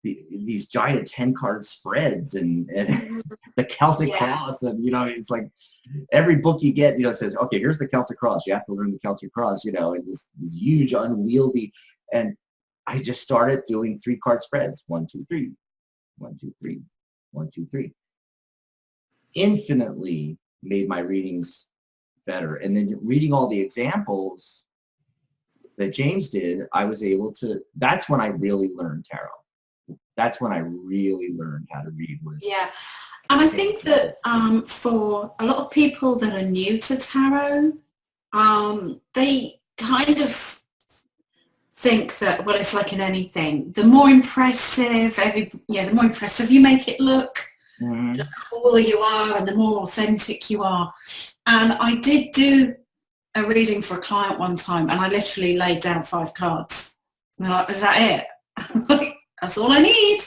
these giant 10-card spreads and the Celtic Cross, and it's like every book you get, says, okay, here's the Celtic Cross. You have to learn the Celtic Cross, and this huge, unwieldy, and I just started doing 3-card spreads. 1, 2, 3, 1, 2, 3, 1, 2, 3. Infinitely made my readings better, and then reading all the examples that James did, I was able to. That's when I really learned tarot. That's when I really learned how to read. Yeah, and I think that for a lot of people that are new to tarot, they kind of think that, well, it's like in anything. The more impressive, the more impressive you make it look, the cooler you are, and the more authentic you are. And I did do a reading for a client one time, and I literally laid down 5 cards. And they're like, is that it? That's all I need.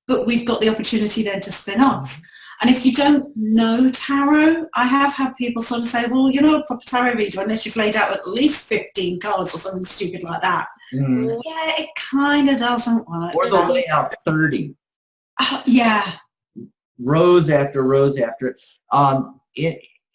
But we've got the opportunity then to spin off. And if you don't know tarot, I have had people sort of say, well, you're not a proper tarot reader unless you've laid out at least 15 cards or something stupid like that. Yeah, it kind of doesn't work. Or they'll lay out 30. Yeah. Rows after rows after.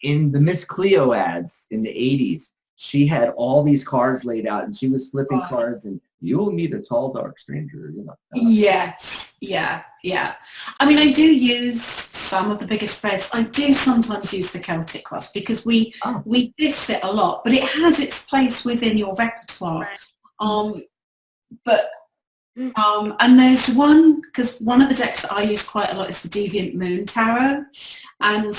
In the Miss Cleo ads in the 80s, she had all these cards laid out, and she was flipping cards, and you'll meet a tall, dark stranger. Yes, yeah. I mean, I do use some of the bigger spreads. I do sometimes use the Celtic Cross because we diss it a lot, but it has its place within your repertoire. And there's one, because one of the decks that I use quite a lot is the Deviant Moon Tarot, and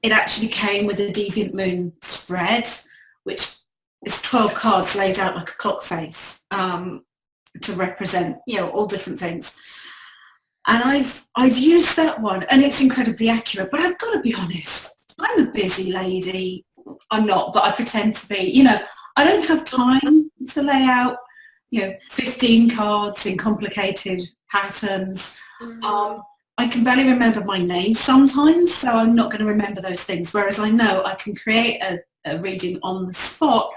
it actually came with a Deviant Moon spread, which is 12 cards laid out like a clock face to represent, all different things. And I've used that one, and it's incredibly accurate. But I've got to be honest, I'm a busy lady. I'm not, but I pretend to be. I don't have time to lay out, 15 cards in complicated patterns. I can barely remember my name sometimes, so I'm not going to remember those things. Whereas I know I can create a reading on the spot,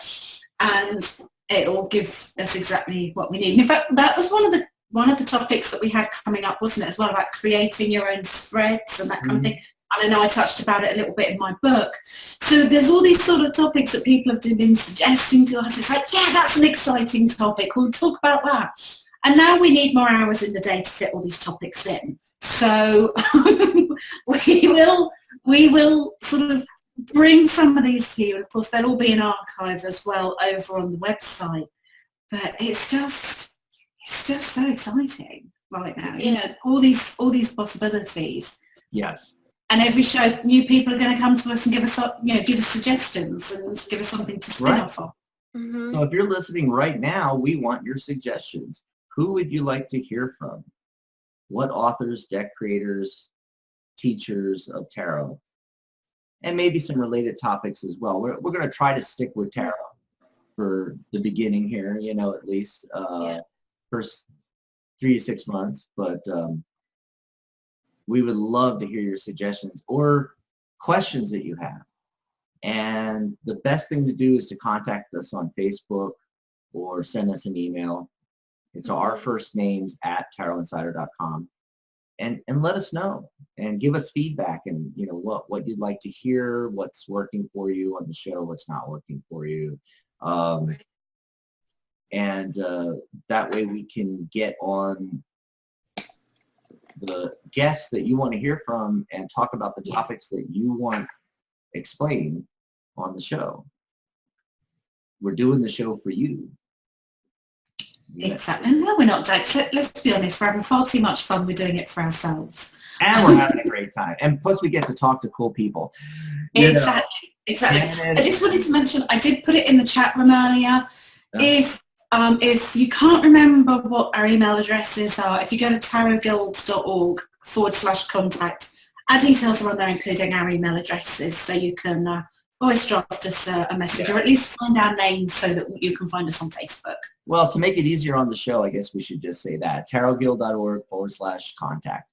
and it'll give us exactly what we need. And in fact, that was one of the topics that we had coming up, wasn't it, as well, about creating your own spreads and that kind of thing. And I know I touched about it a little bit in my book. So there's all these sort of topics that people have been suggesting to us. It's like, yeah, that's an exciting topic. We'll talk about that. And now we need more hours in the day to fit all these topics in. So we will sort of bring some of these to you. Of course, they'll all be in archive as well over on the website. But it's just so exciting right now. All these possibilities. Yes. And every show, new people are going to come to us and give us suggestions and give us something to spin off of. So if you're listening right now, we want your suggestions. Who would you like to hear from? What authors, deck creators, teachers of tarot? And maybe some related topics as well. We're going to try to stick with tarot for the beginning here, at least first 3 to 6 months. But we would love to hear your suggestions or questions that you have. And the best thing to do is to contact us on Facebook or send us an email. It's our first names at tarotinsider.com, and let us know and give us feedback and what you'd like to hear, what's working for you on the show, what's not working for you, and that way we can get on the guests that you want to hear from and talk about the topics that you want explained on the show. We're doing the show for you. Exactly. No, we're not, Dax. Let's be honest. We're having far too much fun. We're doing it for ourselves. And we're having a great time. And plus we get to talk to cool people. Exactly. I just wanted to mention, I did put it in the chat room earlier. Yeah. If you can't remember what our email addresses are, if you go to tarotguilds.org/contact, our details are on there, including our email addresses, so you can always draft us a message, or at least find our names so that you can find us on Facebook. Well, to make it easier on the show, I guess we should just say that, tarotguild.org/contact.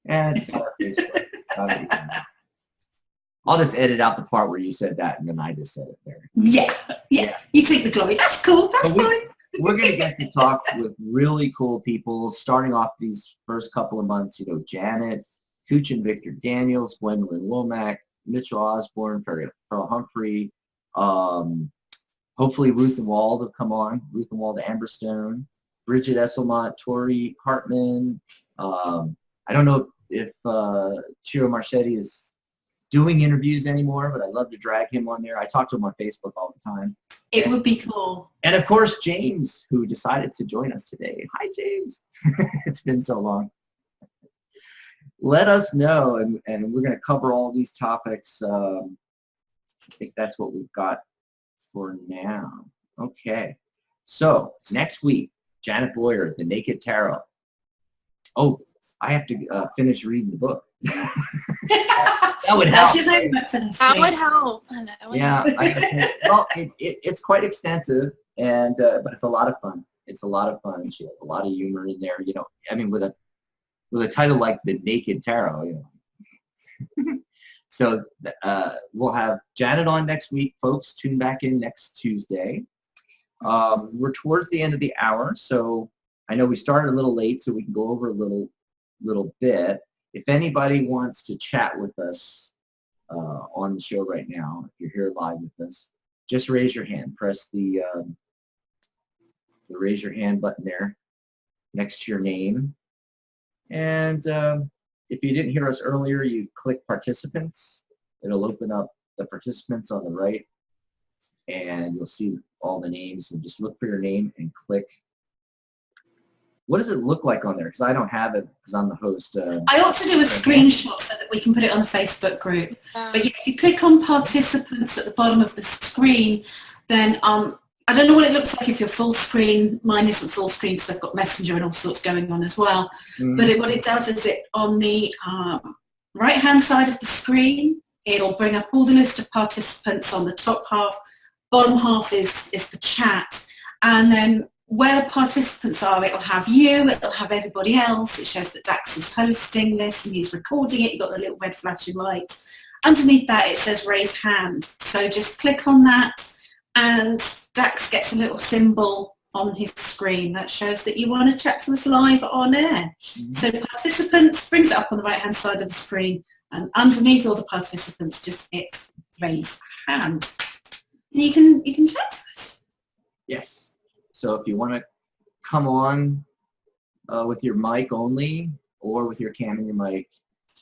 And it's got our Facebook. I'll just edit out the part where you said that, and then I just said it there. Yeah. You take the glory. That's cool. That's fine. We're going to get to talk with really cool people, starting off these first couple of months. Janet, Cooch and Victor Daniels, Gwendolyn Womack, Mitchell Osborne, Pearl Humphrey, hopefully Ruth and Wald will come on, Ruth and Wald Amberstone, Bridget Esselmont, Tori Hartman. I don't know if Ciro Marchetti is doing interviews anymore, but I'd love to drag him on there. I talk to him on Facebook all the time. It would be cool. And of course, James, who decided to join us today. Hi, James. It's been so long. Let us know, and we're going to cover all these topics. I think that's what we've got for now. Okay. So next week, Janet Boyer, The Naked Tarot. Oh, I have to finish reading the book. That would help. That would help. Yeah. Well, it's quite extensive, and but it's a lot of fun. It's a lot of fun. She has a lot of humor in there. I mean, with a title like The Naked Tarot, So we'll have Janet on next week. Folks, tune back in next Tuesday. We're towards the end of the hour, so I know we started a little late, so we can go over a little bit. If anybody wants to chat with us on the show right now, if you're here live with us, just raise your hand. Press the raise your hand button there next to your name. And if you didn't hear us earlier, you click participants. It'll open up the participants on the right, and you'll see all the names. And just look for your name and click. What does it look like on there? Because I don't have it because I'm the host. I ought to do a screenshot so that we can put it on the Facebook group. But yeah, if you click on participants at the bottom of the screen, then I don't know what it looks like if you're full screen. Mine isn't full screen because I've got Messenger and all sorts going on as well. But what it does is it on the right-hand side of the screen, it'll bring up all the list of participants on the top half. Bottom half is the chat. And then where the participants are, it'll have you, it'll have everybody else. It shows that Dax is hosting this and he's recording it. You've got the little red flashing light. Underneath that, it says raise hand. So just click on that, and Dax gets a little symbol on his screen that shows that you want to chat to us live on air. So participants brings it up on the right-hand side of the screen, and underneath all the participants, just hit raise hand. And you can chat to us. Yes. So if you want to come on with your mic only, or with your cam and your mic,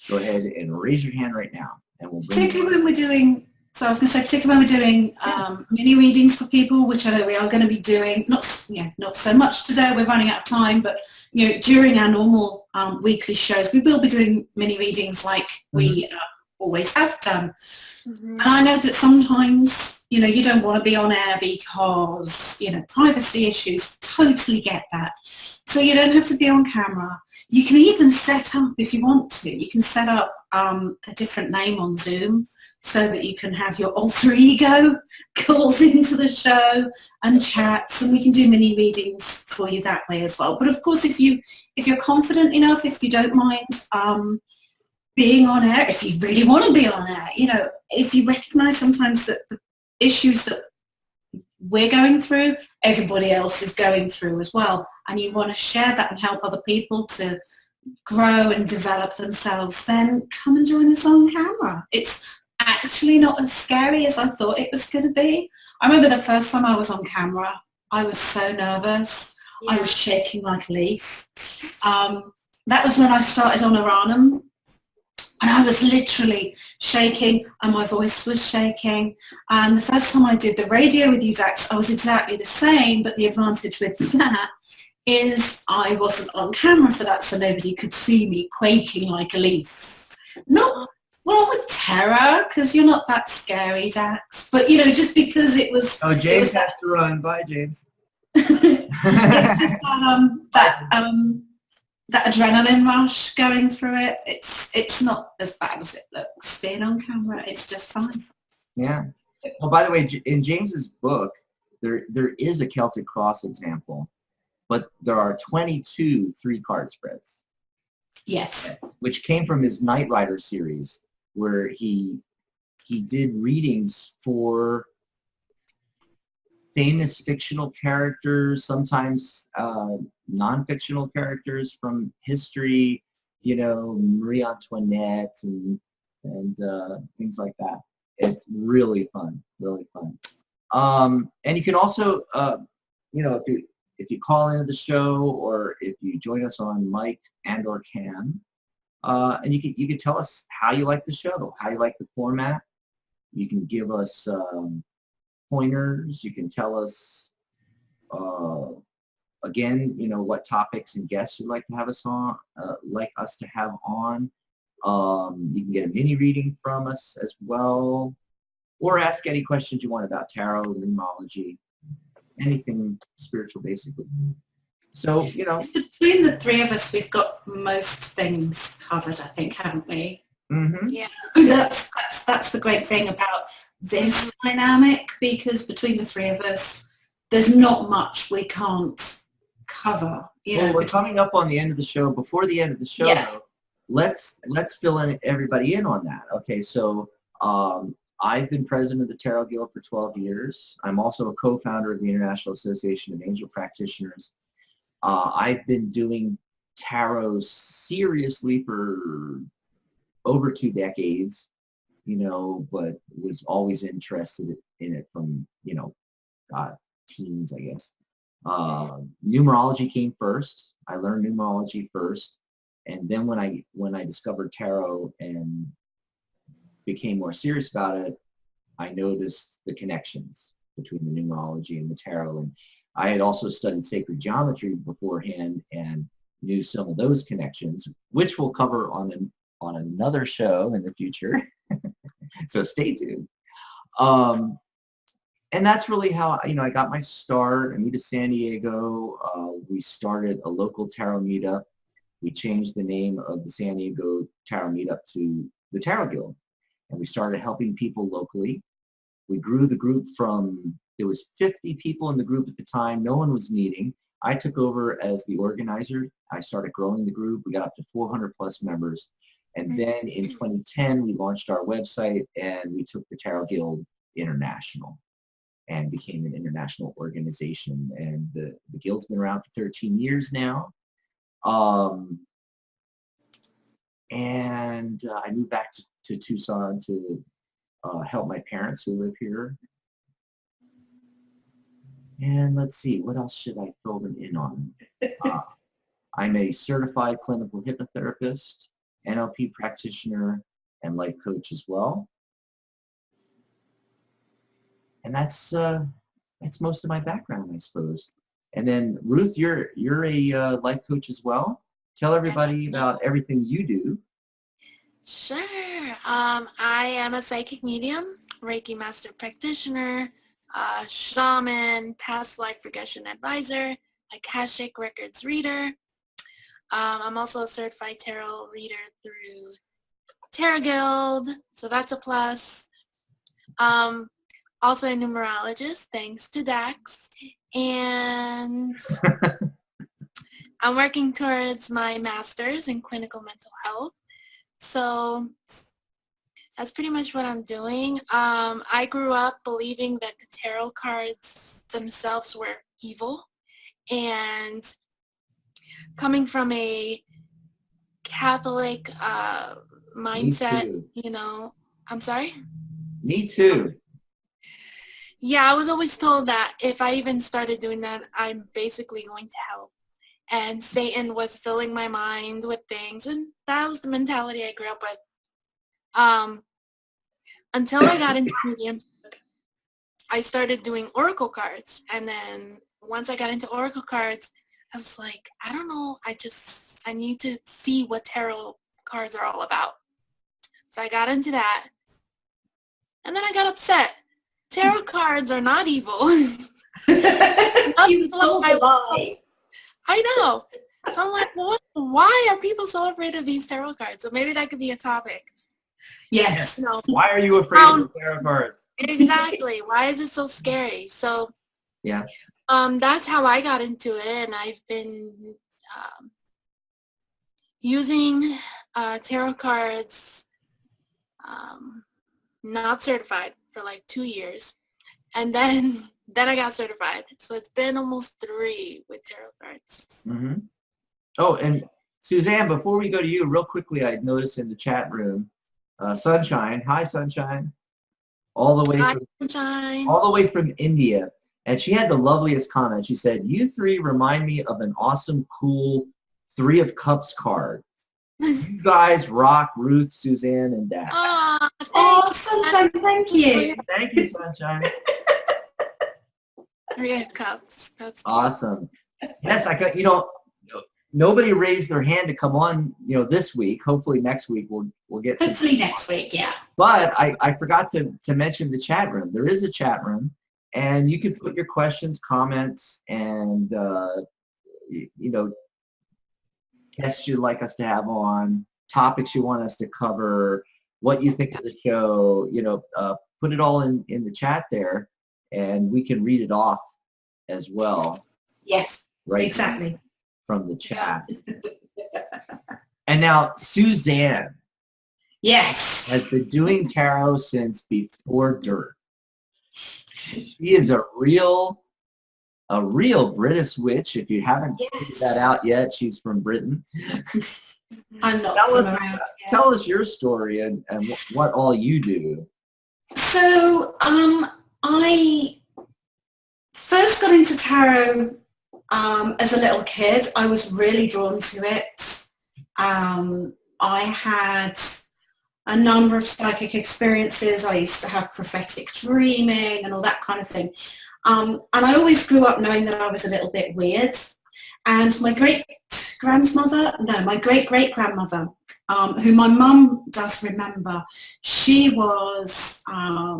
go ahead and raise your hand right now, and we'll bring particularly when we're doing. So I was going to say, particularly when we're doing mini readings for people, which I know we are going to be doing. Not so much today. We're running out of time, but during our normal weekly shows, we will be doing mini readings like we always have done. And I know that sometimes you don't want to be on air because privacy issues. Totally get that. So you don't have to be on camera. You can even set up, if you want to, you can set up a different name on Zoom, so that you can have your alter ego calls into the show and chats, and we can do mini readings for you that way as well. But of course, if you're confident enough, if you don't mind being on air, if you really want to be on air, if you recognize sometimes that the issues that we're going through, everybody else is going through as well, and you want to share that and help other people to grow and develop themselves, then come and join us on camera. It's actually not as scary as I thought it was going to be. I remember the first time I was on camera, I was so nervous. I was shaking like a leaf. That was when I started on Aranum, and I was literally shaking, and my voice was shaking. And the first time I did the radio with you, Dax, I was exactly the same, but the advantage with that is I wasn't on camera for that, so nobody could see me quaking like a leaf. Not with terror, because you're not that scary, Dax. But just because it was. Oh, James has to run. Bye, James. It's just that adrenaline rush going through it. It's not as bad as it looks being on camera. It's just fine. Yeah. Oh, by the way, in James's book, there is a Celtic cross example, but there are 22 3-card spreads. Yes. Which came from his Knight Rider series, where he did readings for famous fictional characters, sometimes non-fictional characters from history, Marie Antoinette and things like that. It's really fun, really fun. And you can also, if you call into the show or if you join us on mic and or cam, and you can tell us how you like the show, how you like the format. You can give us pointers. You can tell us, again, what topics and guests you'd like to have us on, You can get a mini reading from us as well, or ask any questions you want about tarot, numerology, anything spiritual, basically. So, between the three of us, we've got most things covered, I think, haven't we? Mm-hmm. Yeah. That's the great thing about this dynamic, because between the three of us, there's not much we can't cover. We're coming up on the end of the show. Before the end of the show, though, let's fill everybody in on that. Okay, so I've been president of the Tarot Guild for 12 years. I'm also a co-founder of the International Association of Angel Practitioners. I've been doing tarot seriously for over 2 decades, but was always interested in it from, teens, I guess. Numerology came first. I learned numerology first. And then when I discovered tarot and became more serious about it, I noticed the connections between the numerology and the tarot. And I had also studied sacred geometry beforehand and knew some of those connections, which we'll cover on another show in the future. So stay tuned. And that's really how I got my start. I moved to San Diego. We started a local tarot meetup. We changed the name of the San Diego Tarot Meetup to the Tarot Guild, and we started helping people locally. We grew the group there was 50 people in the group at the time. No one was meeting. I took over as the organizer. I started growing the group. We got up to 400 plus members. And then in 2010, we launched our website and we took the Tarot Guild international and became an international organization. And the Guild's been around for 13 years now. And I moved back to Tucson to help my parents who live here. And let's see, what else should I fill them in on? I'm a certified clinical hypnotherapist, NLP practitioner, and life coach as well. And that's most of my background, I suppose. And then Ruth, you're a life coach as well. Tell everybody about everything you do. Sure. I am a psychic medium, Reiki master practitioner, shaman, past life regression advisor, Akashic records reader. I'm also a certified tarot reader through Tarot Guild, so that's a plus. Also a numerologist, thanks to Dax. And I'm working towards my master's in clinical mental health. So that's pretty much what I'm doing. I grew up believing that the tarot cards themselves were evil. And coming from a Catholic mindset, I'm sorry? Me too. Yeah, I was always told that if I even started doing that, I'm basically going to hell. And Satan was filling my mind with things, and that was the mentality I grew up with. Until I got into mediumship, I started doing oracle cards. And then once I got into oracle cards, I was like, I don't know. I need to see what tarot cards are all about. So I got into that. And then I got upset. Tarot cards are not evil. You told a lie. I know. So I'm like, why are people so afraid of these tarot cards? So maybe that could be a topic. Yes. You know, Why are you afraid of the tarot cards? exactly. Why is it so scary? So Yeah. that's how I got into it, and I've been using tarot cards, not certified, for like 2 years, and then I got certified. So it's been almost 3 with tarot cards. Mm-hmm. Oh, and Suzanne, before we go to you, real quickly, I noticed in the chat room, Sunshine. Hi, Sunshine. All the way Hi, from Sunshine. all the way from India, and she had the loveliest comment. She said, "You three remind me of an awesome, cool 3 of Cups card. You guys rock, Ruth, Suzanne, and Dax." Oh, Sunshine, thank you. Thank you, Sunshine. 3 of Cups. That's Awesome. Yes, I got, nobody raised their hand to come on, this week. Hopefully next week we'll get some. Hopefully next week, yeah. But I forgot to mention the chat room. There is a chat room, and you can put your questions, comments, and guests you'd like us to have on, topics you want us to cover, what you think of the show. Put it all in the chat there, and we can read it off as well. Yes, Right. exactly. From the chat. And now Suzanne. Yes. Has been doing tarot since before dirt. She is a real British witch. If you haven't figured that out yet, she's from Britain. I'm not from around here. Tell us your story and what all you do. So I first got into tarot as a little kid. I was really drawn to it. I had a number of psychic experiences. I used to have prophetic dreaming and all that kind of thing. And I always grew up knowing that I was a little bit weird. And my great-grandmother, who my mum does remember, she was a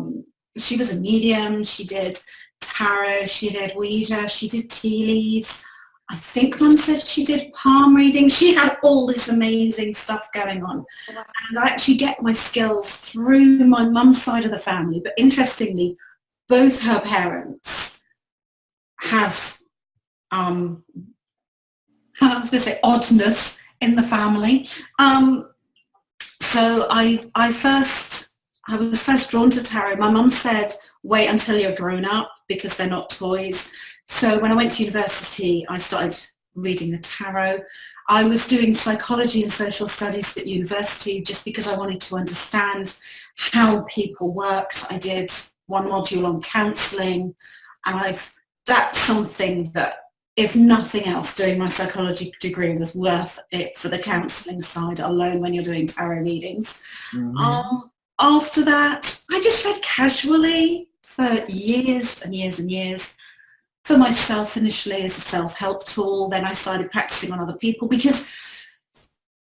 medium. She did tarot, she did Ouija, she did tea leaves. I think Mum said she did palm reading. She had all this amazing stuff going on. And I actually get my skills through my mum's side of the family. But interestingly, both her parents have, I was going to say oddness in the family. So I was first drawn to tarot. My mum said, wait until you're grown up because they're not toys. So when I went to university, I started reading the tarot. I was doing psychology and social studies at university just because I wanted to understand how people worked. I did 1 module on counselling, and that's something that, if nothing else, doing my psychology degree was worth it for the counselling side alone when you're doing tarot readings. Mm-hmm. After that, I just read casually for years and years and years. For myself initially as a self-help tool, then I started practicing on other people because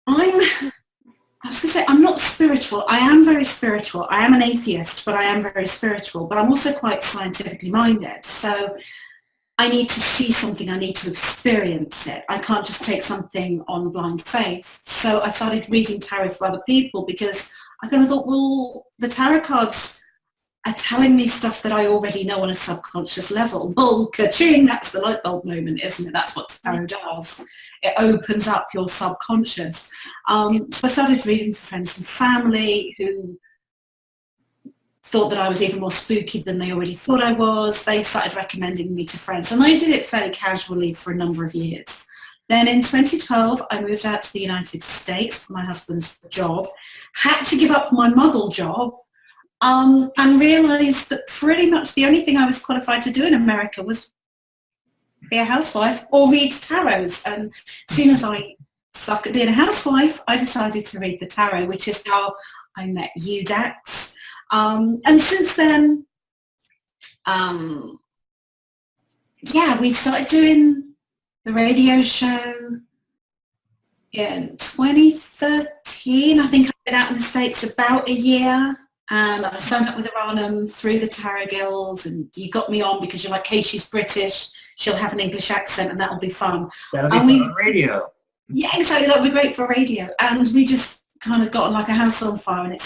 I'm not spiritual. I am very spiritual. I am an atheist, but I am very spiritual, but I'm also quite scientifically minded. So I need to see something, I need to experience it. I can't just take something on blind faith. So I started reading tarot for other people because I kind of thought, well, the tarot cards are telling me stuff that I already know on a subconscious level. Well, ka-ching, that's the light bulb moment, isn't it? That's what tarot does. It opens up your subconscious. So I started reading for friends and family who thought that I was even more spooky than they already thought I was. They started recommending me to friends, and I did it fairly casually for a number of years. Then in 2012, I moved out to the United States for my husband's job, had to give up my muggle job, and realised that pretty much the only thing I was qualified to do in America was be a housewife or read tarots. And as soon as I suck at being a housewife, I decided to read the tarot, which is how I met you, Dax. And since then, we started doing the radio show in 2013. I think I've been out in the States about a year, and I signed up with Iranum through the Tarot Guild, and you got me on because you're like, hey, she's British, she'll have an English accent, and that'll be fun. That'll be fun on radio. Yeah, exactly. That would be great for radio. And we just kind of got like a house on fire, and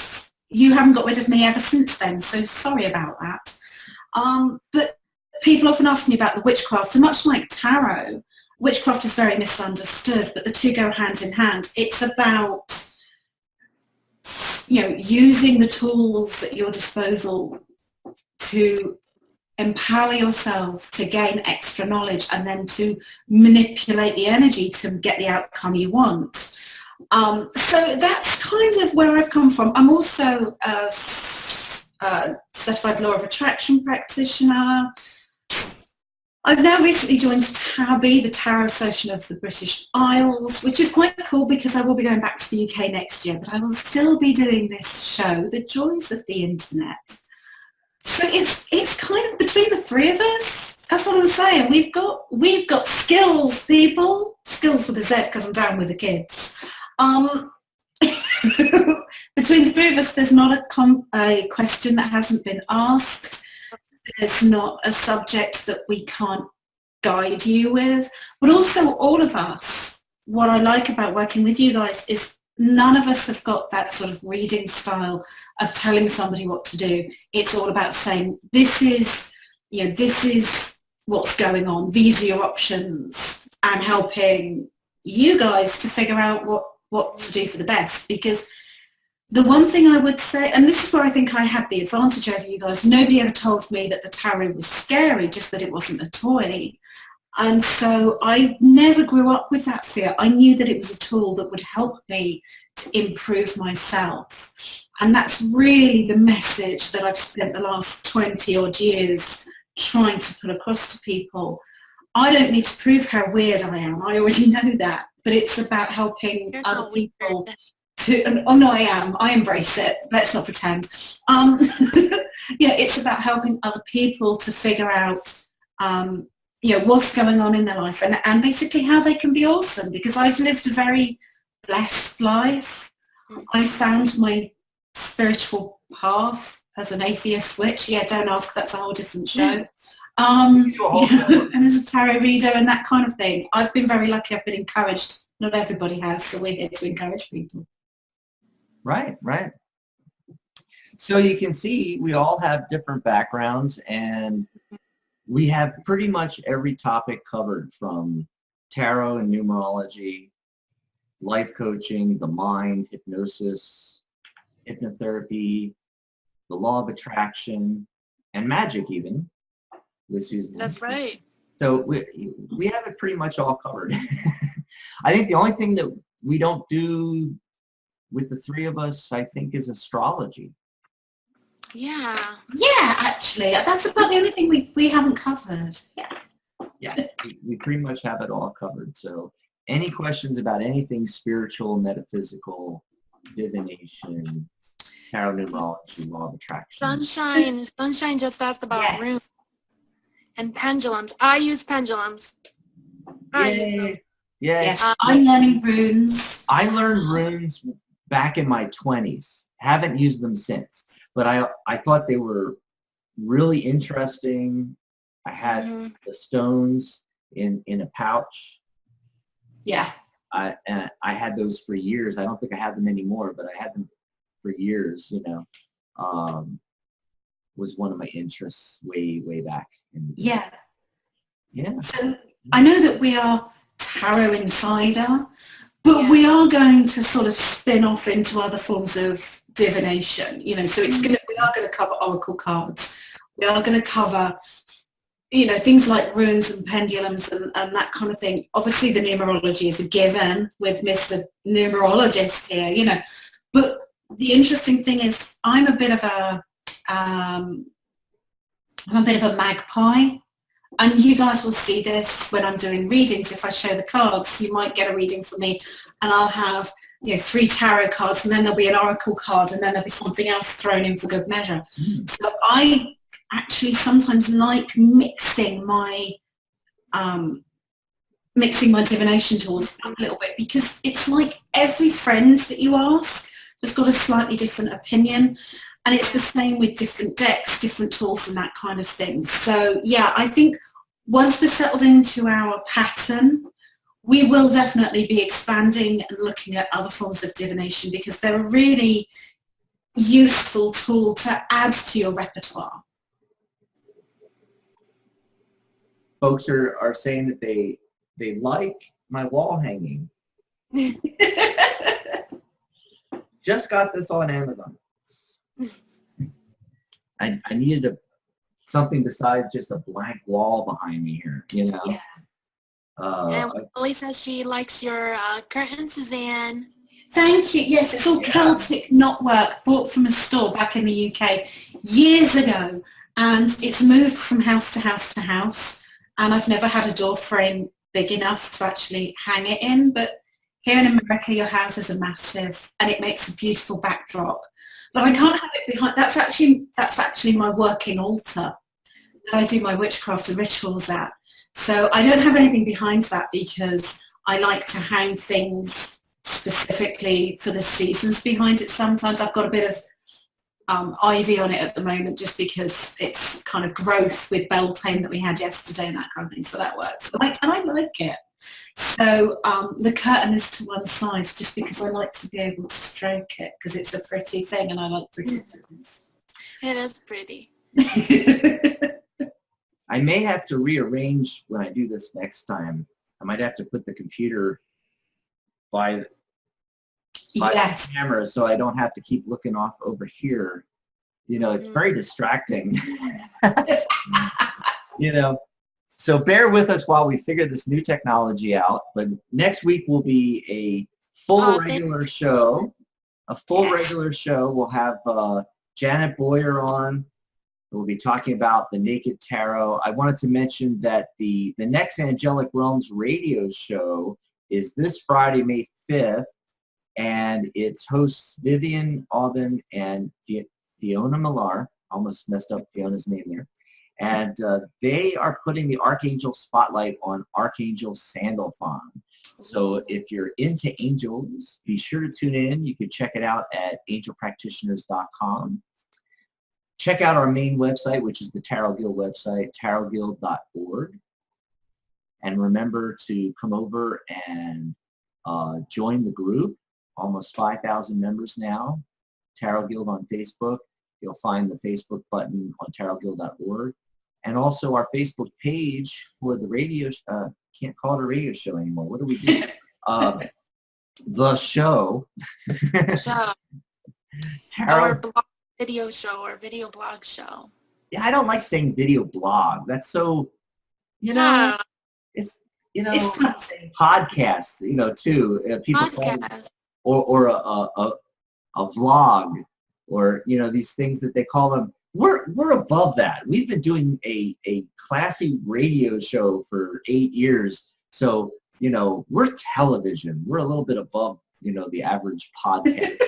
you haven't got rid of me ever since then, so sorry about that. But people often ask me about the witchcraft, and much like tarot, witchcraft is very misunderstood, but the two go hand in hand. It's about, using the tools at your disposal to empower yourself to gain extra knowledge and then to manipulate the energy to get the outcome you want. So that's kind of where I've come from. I'm also a certified law of attraction practitioner. I've now recently joined TABI, the Tarot Association of the British Isles, which is quite cool because I will be going back to the UK next year, but I will still be doing this show, The Joys of the Internet. So it's kind of between the three of us. That's what I'm saying. We've got skills, people. Skills with a Z because I'm down with the kids. Between the three of us, there's not a question that hasn't been asked. There's not a subject that we can't guide you with. But also all of us, what I like about working with you guys is none of us have got that sort of reading style of telling somebody what to do. It's all about saying, this is what's going on. These are your options, and helping you guys to figure out what to do for the best. Because the one thing I would say, and this is where I think I had the advantage over you guys, nobody ever told me that the tarot was scary, just that it wasn't a toy. And so I never grew up with that fear. I knew that it was a tool that would help me to improve myself. And that's really the message that I've spent the last 20 odd years trying to put across to people. I don't need to prove how weird I am. I already know that. But it's about helping other people no, I am. I embrace it. Let's not pretend. It's about helping other people to figure out what's going on in their life and basically how they can be awesome, because I've lived a very blessed life. I found my spiritual path as an atheist witch. Yeah, don't ask, that's a whole different show. And as a tarot reader and that kind of thing. I've been very lucky. I've been encouraged. Not everybody has, so we're here to encourage people. Right. So you can see we all have different backgrounds, and we have pretty much every topic covered, from tarot and numerology, life coaching, the mind, hypnosis, hypnotherapy, the law of attraction, and magic even, with Susan. That's right. So we have it pretty much all covered. I think the only thing that we don't do with the three of us, I think, is astrology. Yeah, actually, that's about the only thing we haven't covered. Yes, we pretty much have it all covered. So any questions about anything spiritual, metaphysical, divination, tarot, numerology, law of attraction. Sunshine just asked about runes and pendulums. I use pendulums. I use them. Yes, I'm learning runes. I learned runes back in my 20s. Haven't used them since, but I thought they were really interesting. I had the stones in a pouch. Yeah. And I had those for years. I don't think I have them anymore, but I had them for years, was one of my interests way back. Yeah. Yeah. So I know that we are Tarot Insider, but we are going to sort of spin off into other forms of divination, so we are going to cover oracle cards. We are going to cover, things like runes and pendulums and that kind of thing. Obviously the numerology is a given with Mr. Numerologist here, but the interesting thing is I'm a bit of a magpie. And you guys will see this when I'm doing readings. If I show the cards, you might get a reading from me, and I'll have 3 tarot cards, and then there'll be an oracle card, and then there'll be something else thrown in for good measure. So I actually sometimes like mixing my mixing my divination tools a little bit, because it's like every friend that you ask has got a slightly different opinion, and it's the same with different decks, different tools and that kind of thing. So yeah, I think once we're settled into our pattern, we will definitely be expanding and looking at other forms of divination, because they're a really useful tool to add to your repertoire. Folks are saying that they like my wall hanging. Just got this on Amazon. I needed something besides just a blank wall behind me here, you know. Yeah. And Lily says she likes your curtains, Suzanne. Thank you. Yes, it's all Celtic knotwork, bought from a store back in the UK years ago, and it's moved from house to house to house, and I've never had a door frame big enough to actually hang it in, but here in America your houses are massive and it makes a beautiful backdrop. But I can't have it behind. That's actually my working altar that I do my witchcraft and rituals at. So I don't have anything behind that, because I like to hang things specifically for the seasons behind it. Sometimes I've got a bit of ivy on it at the moment, just because it's kind of growth with Beltane that we had yesterday and that kind of thing, so that works. And I like it. So the curtain is to one side, just because I like to be able to stroke it, because it's a pretty thing and I like pretty things. It is pretty. I may have to rearrange when I do this next time. I might have to put the computer by the camera, so I don't have to keep looking off over here. You know, it's very distracting. You know, so bear with us while we figure this new technology out. But next week will be a full regular show. A full regular show. We'll have Janet Boyer on. We'll be talking about the Naked Tarot. I wanted to mention that the next Angelic Realms radio show is this Friday, May 5th, and its hosts Vivian Aubin and Fiona Millar. Almost messed up Fiona's name there. And they are putting the Archangel Spotlight on Archangel Sandalphon. So if you're into angels, be sure to tune in. You can check it out at angelpractitioners.com. Check out our main website, which is the Tarot Guild website, tarotguild.org. And remember to come over and join the group. Almost 5,000 members now. Tarot Guild on Facebook. You'll find the Facebook button on tarotguild.org. And also our Facebook page for the radio, can't call it a radio show anymore. What do we do? The show. Tarot. Our blog video show or video blog show. Yeah, I don't like saying video blog. That's so, you know, it's, you know, it's podcasts, you know, too. People call it, or a vlog, or, you know, these things that they call them. We're above that. We've been doing a classy radio show for 8 years. So, you know, we're television. We're a little bit above, you know, the average podcast.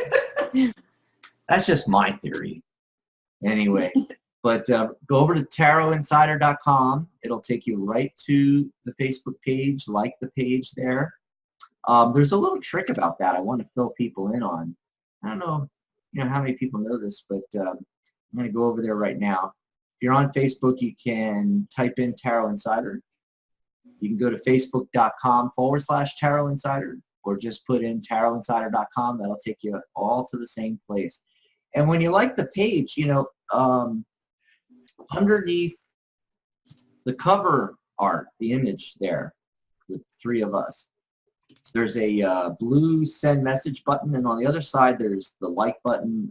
That's just my theory. Anyway, but go over to tarotinsider.com. It'll take you right to the Facebook page. Like the page there. There's a little trick about that I want to fill people in on. I don't know, you know, how many people know this, but I'm going to go over there right now. If you're on Facebook, you can type in Tarot Insider. You can go to facebook.com/Tarot Insider, or just put in tarotinsider.com. That'll take you all to the same place. And when you like the page, you know, underneath the cover art, the image there with 3 of us, there's a blue send message button, and on the other side there's the like button,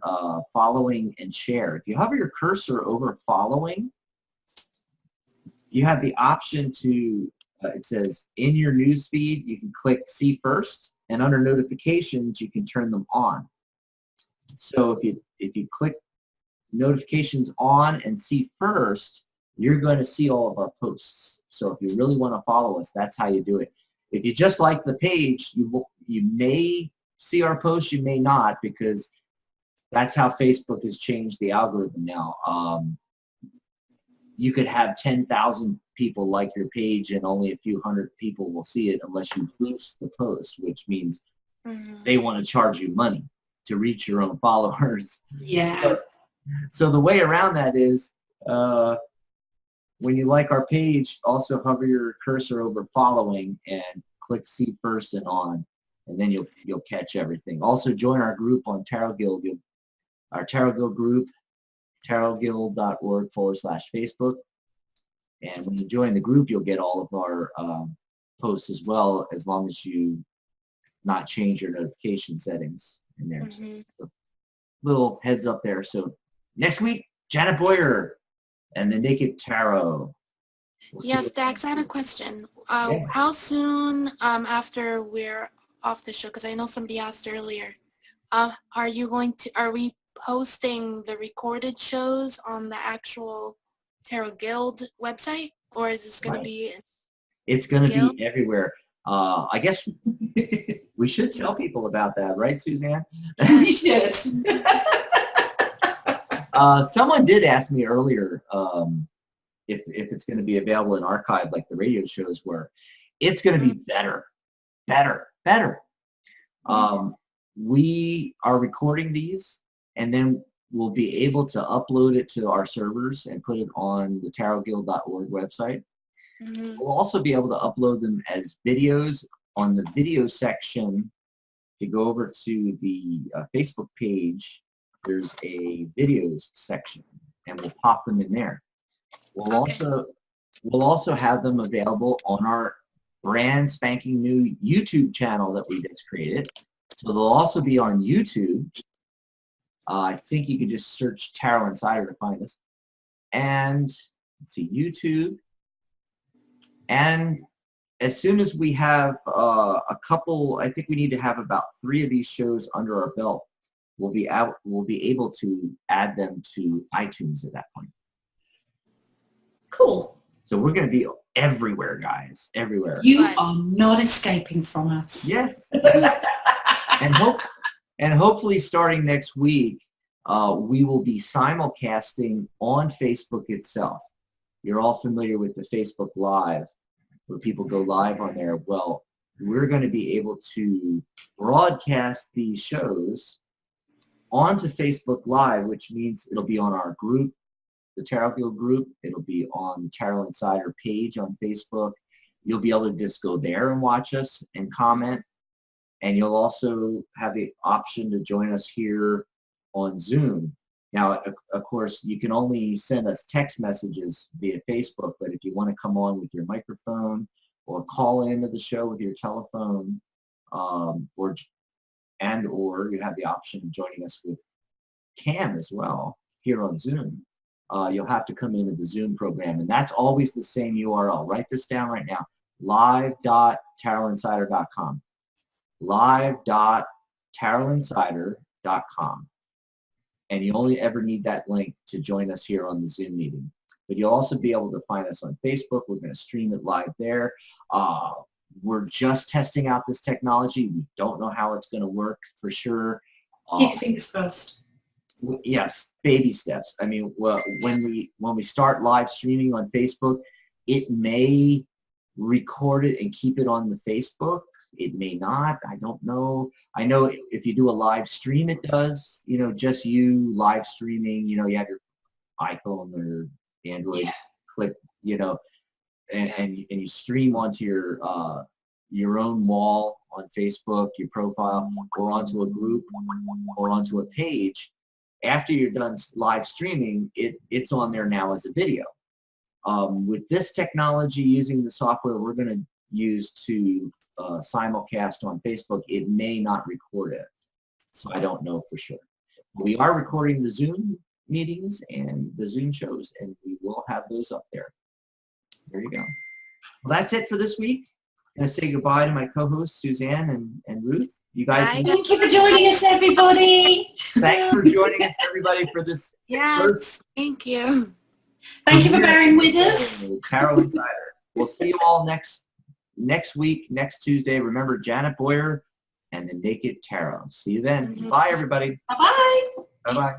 following and share. If you hover your cursor over following, you have the option to, it says in your news feed, you can click see first, and under notifications you can turn them on. So if you click notifications on and see first, you're going to see all of our posts. So if you really want to follow us, that's how you do it. If you just like the page, you may see our posts, you may not, because that's how Facebook has changed the algorithm now. you could have 10,000 people like your page and only a few hundred people will see it unless you boost the post, which means they want to charge you money to reach your own followers. Yeah. So the way around that is when you like our page, also hover your cursor over following and click see first and on, and then you'll catch everything. Also join our group on Tarot Guild. Our Tarot Guild group, tarotguild.org/Facebook. And when you join the group, you'll get all of our posts as well, as long as you not change your notification settings in there. So, little heads up there. So next week, Janet Boyer and the Naked Tarot. Yes, Dax, I had a question. How soon after we're off the show, because I know somebody asked earlier, are we posting the recorded shows on the actual Tarot Guild website, or is this going to be? It's going to be everywhere. I guess we should tell people about that, right, Suzanne? We should. Someone did ask me earlier if it's going to be available in archive like the radio shows were. It's going to be better. We are recording these, and then we'll be able to upload it to our servers and put it on the tarotguild.org website. We'll also be able to upload them as videos on the video section. If you go over to the Facebook page, there's a videos section, and we'll pop them in there. We'll also have them available on our brand spanking new YouTube channel that we just created. So they'll also be on YouTube. I think you can just search Tarot Insider to find us. And let's see, YouTube. And as soon as we have a couple, I think we need to have about 3 of these shows under our belt. We'll be able to add them to iTunes at that point. Cool. So we're going to be everywhere, guys, everywhere. You are not escaping from us. Yes. and hopefully starting next week, we will be simulcasting on Facebook itself. You're all familiar with the Facebook Live, where people go live on there. Well, we're going to be able to broadcast these shows onto Facebook Live, which means it'll be on our group, the Tarot Guild group. It'll be on the Tarot Insider page on Facebook. You'll be able to just go there and watch us and comment. And you'll also have the option to join us here on Zoom. Now, of course, you can only send us text messages via Facebook, but if you want to come on with your microphone or call into the show with your telephone, or you have the option of joining us with Cam as well here on Zoom, you'll have to come into the Zoom program, and that's always the same URL. Write this down right now, live.tarotinsider.com. live.tarotinsider.com. And you only ever need that link to join us here on the Zoom meeting. But you'll also be able to find us on Facebook. We're going to stream it live there. We're just testing out this technology. We don't know how it's going to work for sure. Keep your fingers crossed. Yes, baby steps. I mean, well, when we start live streaming on Facebook, it may record it and keep it on the Facebook. It may not. I don't know. I know if you do a live stream, it does. You know, just you live streaming. You know, you have your iPhone or Android, click. You know, and you stream onto your own wall on Facebook, your profile, or onto a group, or onto a page. After you're done live streaming, it's on there now as a video. With this technology, using the software we're going to use to simulcast on Facebook, it may not record it. So I don't know for sure. We are recording the Zoom meetings and the Zoom shows, and we will have those up there. There you go. Well, that's it for this week. I'm going to say goodbye to my co-hosts, Suzanne and Ruth. You guys. Thank you for joining us, everybody. Thanks for joining us, everybody, for this. Yes, thank you. Thank you for bearing with us. Tarot Insider. We'll see you all next week, next Tuesday. Remember, Janet Boyer and the Naked Tarot. See you then. Bye, everybody. Bye-bye. Bye-bye.